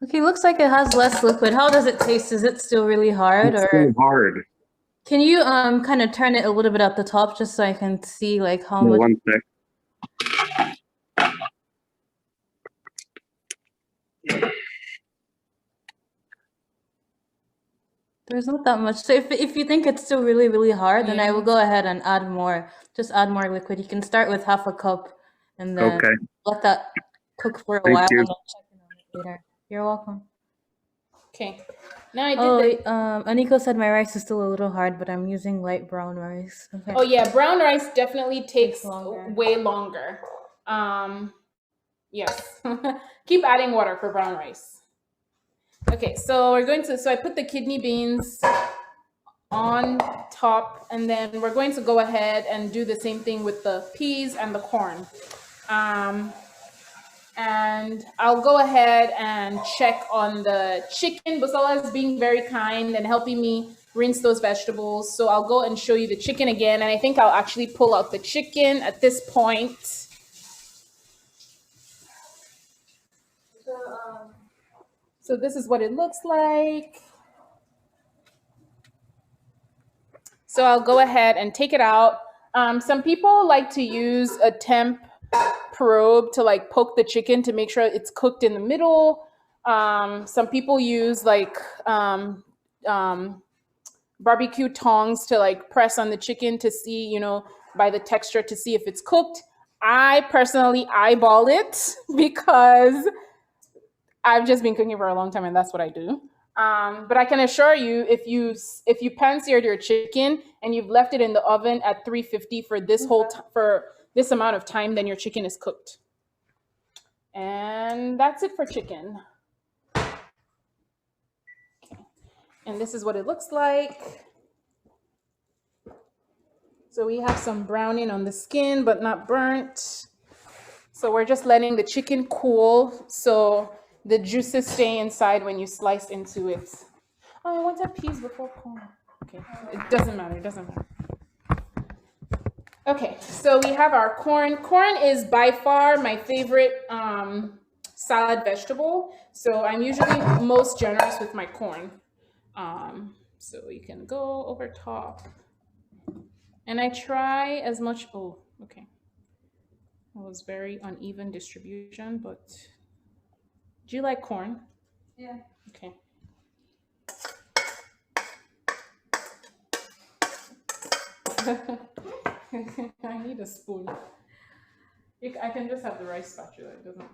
Okay, looks like it has less liquid. How does it taste? Is it still really hard? It's still hard. Can you kind of turn it a little bit at the top just so I can see like how much? One sec. There's not that much. So if you think it's still really, really hard, then I will go ahead and add more. Just add more liquid. You can start with half a cup and then let that cook for a while and then check in on it later. You're welcome. Okay. Now I did Aniko said my rice is still a little hard, but I'm using light brown rice. Okay. Oh yeah, brown rice definitely takes longer. way longer. Yes. Keep adding water for brown rice. Okay, so I put the kidney beans on top, and then we're going to go ahead and do the same thing with the peas and the corn. And I'll go ahead and check on the chicken. Busola is being very kind and helping me rinse those vegetables. So I'll go and show you the chicken again. And I think I'll actually pull out the chicken at this point. So this is what it looks like. So I'll go ahead and take it out. Some people like to use a temp probe to like poke the chicken to make sure it's cooked in the middle. Some people use like barbecue tongs to like press on the chicken to see, you know, by the texture to see if it's cooked. I personally eyeball it because I've just been cooking for a long time and that's what I do. But I can assure you, if you pan-seared your chicken and you've left it in the oven at 350 for this for this amount of time, then your chicken is cooked. And that's it for chicken. Okay. And this is what it looks like. So we have some browning on the skin, but not burnt. So we're just letting the chicken cool so the juices stay inside when you slice into it. Oh, I wanted peas before corn. Okay, it doesn't matter, it doesn't matter. Okay, so we have our corn. Corn is by far my favorite salad vegetable. So I'm usually most generous with my corn. So you can go over top. And I try as much, oh, okay. That was very uneven distribution, but do you like corn? Yeah. Okay. I need a spoon. I can just have the rice spatula, it doesn't matter.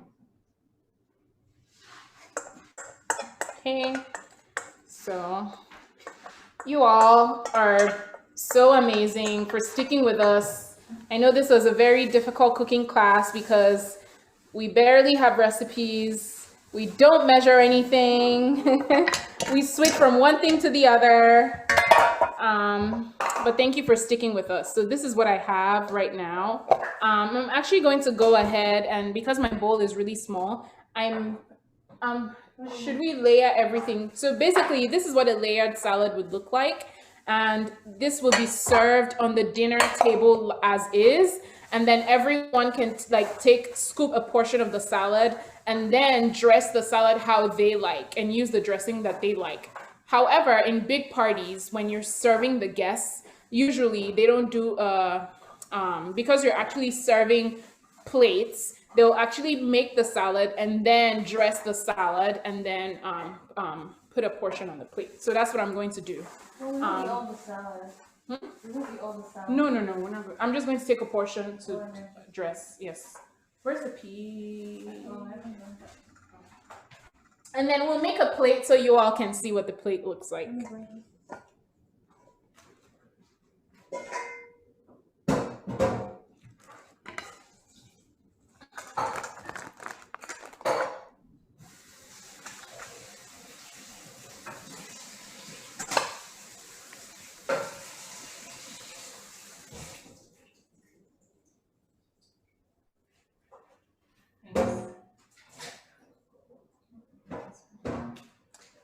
Okay, so you all are so amazing for sticking with us. I know this was a very difficult cooking class because we barely have recipes. We don't measure anything. We switch from one thing to the other. But thank you for sticking with us. So this is what I have right now. I'm actually going to go ahead and because my bowl is really small, should we layer everything? So basically this is what a layered salad would look like. And this will be served on the dinner table as is. And then everyone can like scoop a portion of the salad and then dress the salad how they like and use the dressing that they like. However, in big parties, when you're serving the guests, usually they don't do, because you're actually serving plates, they'll actually make the salad and then dress the salad and then put a portion on the plate. So that's what I'm going to do. Well, we won't eat all the salad. We won't eat all the salad. No, we're not. I'm just going to take a portion to dress. Yes. Where's the pea? Oh, I don't know. And then we'll make a plate so you all can see what the plate looks like.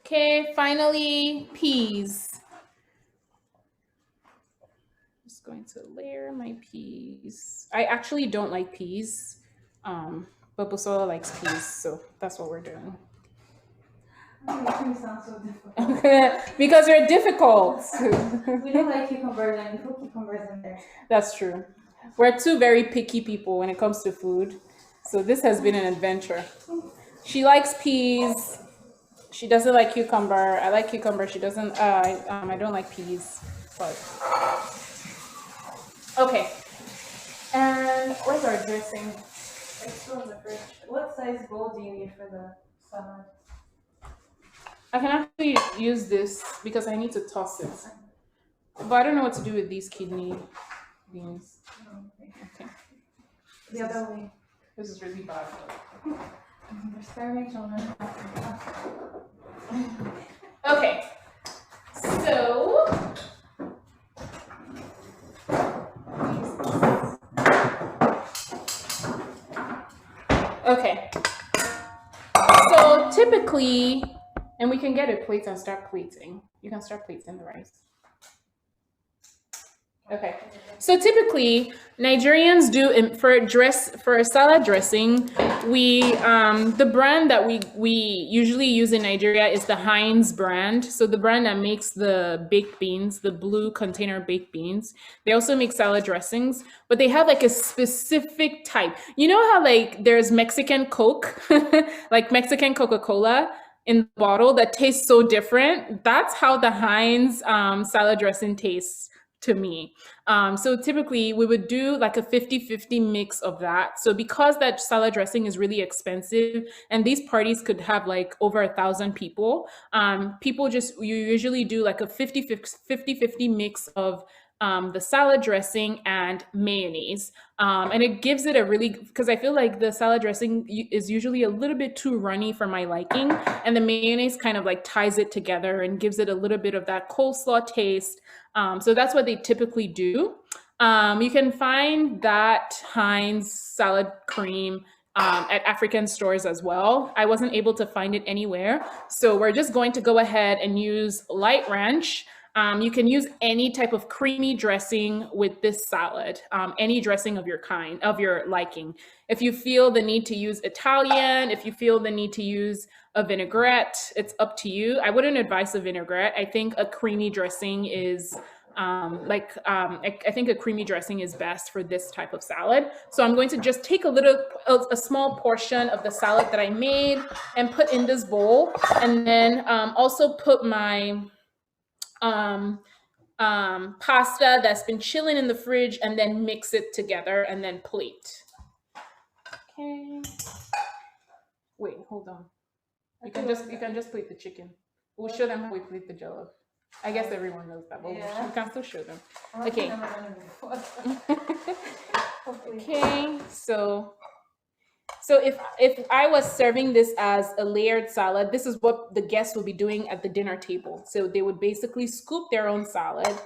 Okay, finally, peas. Just going to layer my peas. I actually don't like peas, but Busola likes peas, so that's what we're doing. Making me sound so difficult. Because you're difficult. We don't like cucumbers and we put cucumbers in there. That's true. We're two very picky people when it comes to food, so this has been an adventure. She likes peas. She doesn't like cucumber. I like cucumber. She doesn't. I don't like peas. But okay. And where's our dressing? It's still in the fridge. What size bowl do you need for the salad? I can actually use this because I need to toss it. But I don't know what to do with these kidney beans. Okay. The other way. This is really bad. We're starving children. Okay. So okay. So typically, and we can get a plate and start plating. You can start plating the rice. Okay. So typically Nigerians do for a salad dressing, we the brand that we usually use in Nigeria is the Heinz brand. So the brand that makes the baked beans, the blue container baked beans. They also make salad dressings, but they have like a specific type. You know how like there's Mexican Coke, like Mexican Coca-Cola in the bottle that tastes so different? That's how the Heinz salad dressing tastes to me. So typically we would do like a 50-50 mix of that. So because that salad dressing is really expensive and these parties could have like over 1,000 people, you usually do like a 50-50 mix of the salad dressing and mayonnaise. And it gives it a really, because I feel like the salad dressing is usually a little bit too runny for my liking. And the mayonnaise kind of like ties it together and gives it a little bit of that coleslaw taste. So that's what they typically do. You can find that Heinz salad cream at African stores as well. I wasn't able to find it anywhere. So we're just going to go ahead and use light ranch. You can use any type of creamy dressing with this salad, any dressing of your liking. If you feel the need to use Italian, if you feel the need to use a vinaigrette, it's up to you. I wouldn't advise a vinaigrette. I think a creamy dressing is I think a creamy dressing is best for this type of salad. So I'm going to just take a small portion of the salad that I made and put in this bowl, and then also put my pasta that's been chilling in the fridge, and then mix it together and then plate. Okay. Wait, hold on. You can just plate the chicken. We'll show them how we plate the jollof. I guess everyone knows that, but we can still show them. Okay. Okay. So if I was serving this as a layered salad, this is what the guests will be doing at the dinner table. So they would basically scoop their own salad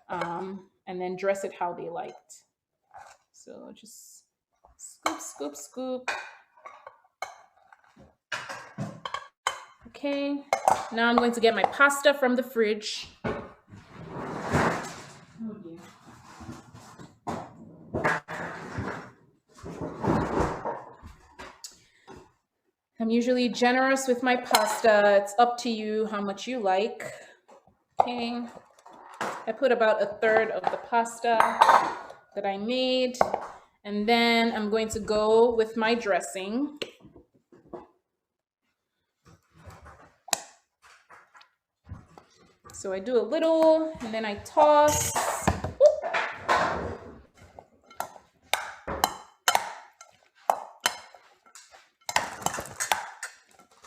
and then dress it how they liked. So just scoop, scoop, scoop. Okay, now I'm going to get my pasta from the fridge. I'm usually generous with my pasta. It's up to you how much you like. Okay, I put about 1/3 of the pasta that I made, and then I'm going to go with my dressing. So I do a little, and then I toss.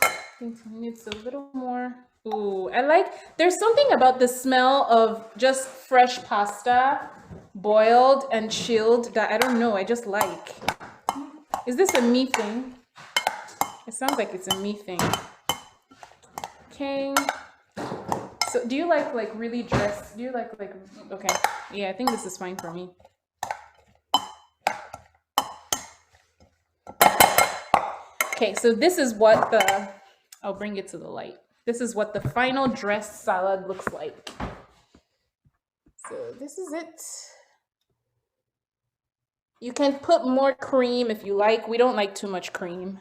I think it needs a little more. Ooh, there's something about the smell of just fresh pasta, boiled and chilled, that I don't know, I just like. Is this a me thing? It sounds like it's a me thing. Okay. So do you like really dressed? Do you like okay? Yeah, I think this is fine for me. Okay, so this is what I'll bring it to the light. This is what the final dressed salad looks like. So this is it. You can put more cream if you like. We don't like too much cream.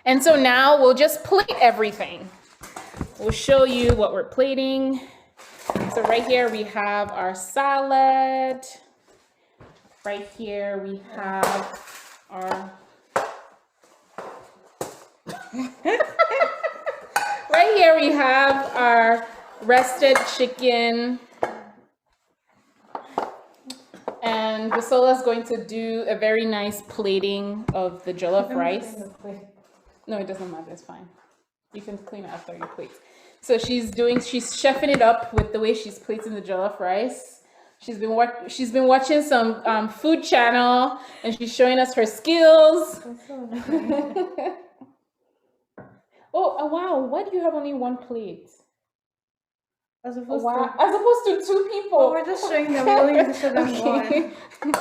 And so now we'll just plate everything. We'll show you what we're plating. So right here we have our salad. Right here we have our right here we have our rested chicken. And Busola is going to do a very nice plating of the jollof rice. No, it doesn't matter, it's fine. You can clean it after your plate. So she's chefing it up with the way she's plating the jollof rice. She's been watching some food channel, and she's showing us her skills. That's so nice. Oh wow, why do you have only one plate? As opposed to two people. Well, we're just showing them. We only need to show them Okay. one.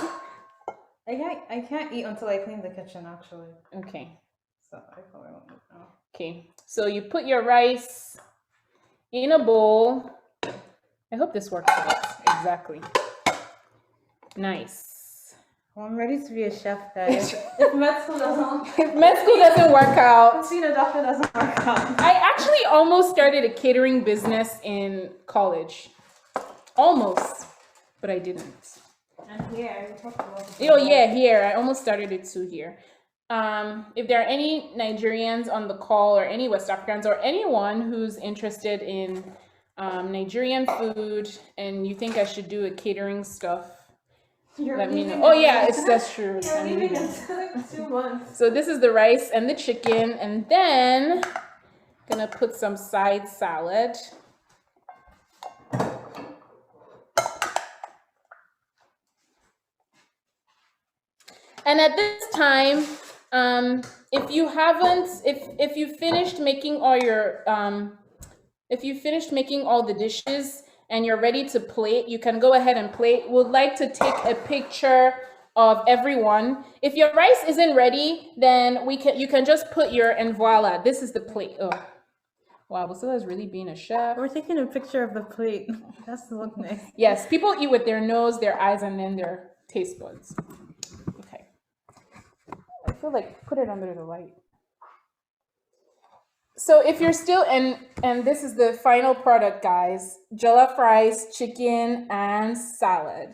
I can't eat until I clean the kitchen, actually. Okay. So I probably won't eat now. Okay. So you put your rice in a bowl. I hope this works for us. Exactly. Nice. Well, I'm ready to be a chef, guys. If med school doesn't work out. Being a doctor doesn't work out. I actually almost started a catering business in college. Almost, but I didn't. And here, we talked about it. Oh yeah, here. I almost started it too here. If there are any Nigerians on the call or any West Africans or anyone who's interested in Nigerian food and you think I should do a catering stuff, let me know. Oh yeah, that's true. You're leaving in 2 months. So this is the rice and the chicken, and then gonna put some side salad. And at this time, if you haven't, if you finished making all your, if you finished making all the dishes and you're ready to plate, you can go ahead and plate. Would like to take a picture of everyone. If your rice isn't ready, then you can just put your, and voila, this is the plate. Oh, wow, Busola is really being a chef. We're taking a picture of the plate. That's the look nice. Yes, people eat with their nose, their eyes, and then their taste buds. Okay. I feel like put it under the light. So if you're still, and this is the final product, guys, jollof rice, chicken, and salad.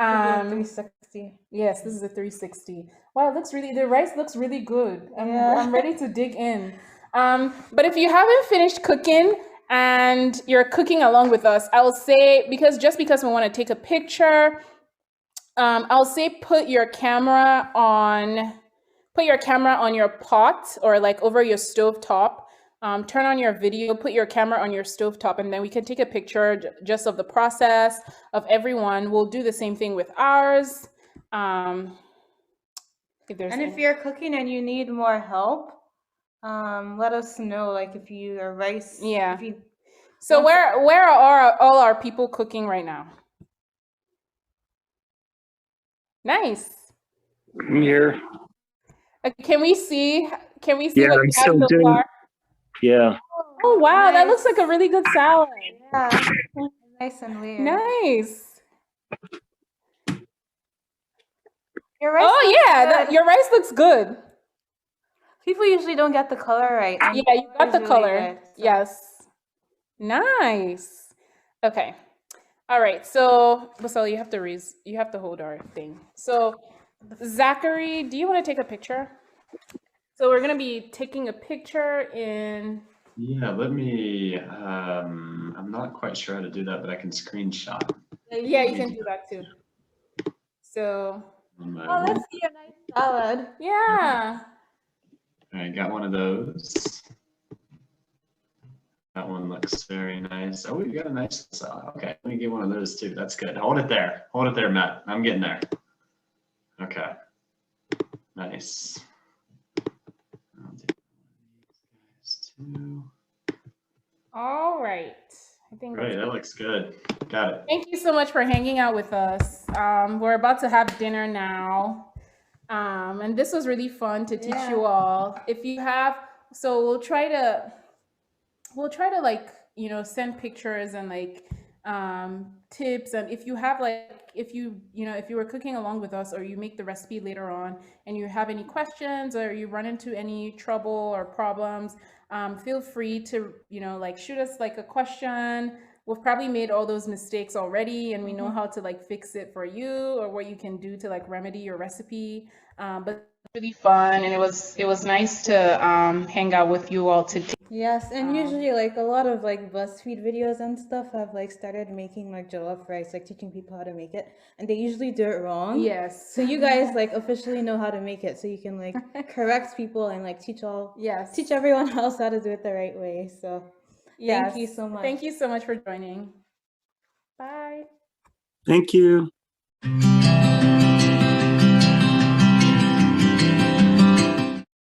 360. Yes, this is a 360. Wow, it looks really, the rice looks really good. I'm ready to dig in. But if you haven't finished cooking and you're cooking along with us, I'll say, just because we want to take a picture, I'll say put your camera on your pot or like over your stove top. Turn on your video, put your camera on your stovetop, and then we can take a picture just of the process of everyone. We'll do the same thing with ours. If you're cooking and you need more help, let us know. Like if you are rice. Yeah. So where are all our people cooking right now? Nice. I'm here. Can we see? Yeah, what you I'm have still so doing. far? Yeah. Oh wow, Nice. that looks like a really good salad. Yeah. Nice and weird. Nice. Your rice Oh looks yeah, good. your rice looks good. People usually don't get the color right. and Yeah, you got the yours is really color. good, so. Yes. Nice. Okay. All right. So, Busola, you have to hold our thing. So, Zachary, do you want to take a picture? So we're gonna be taking a picture in. Yeah, let me, I'm not quite sure how to do that, but I can screenshot. Yeah, you can do that too. So. Oh, let's see a nice salad. Yeah. All right, got one of those. That one looks very nice. Oh, we got a nice salad. Okay, let me get one of those too. That's good. Hold it there. Hold it there, Matt. I'm getting there. Okay. Nice. I'll take these too. All right. I think. Great, that looks good. Got it. Thank you so much for hanging out with us. We're about to have dinner now. And this was really fun to teach you all. If you have, so we'll try to like, send pictures and like tips. And if you have like, if you were cooking along with us or you make the recipe later on and you have any questions or you run into any trouble or problems, feel free to, like shoot us like a question. We've probably made all those mistakes already and we know how to like fix it for you or what you can do to like remedy your recipe. But it's really fun and it was nice to hang out with you all today. Yes, and usually like a lot of like BuzzFeed videos and stuff have like started making like jollof rice, like teaching people how to make it, and they usually do it wrong. Yes. So you guys like officially know how to make it, so you can like correct people and like teach everyone else how to do it the right way. So thank you so much. Thank you so much for joining. Bye. Thank you.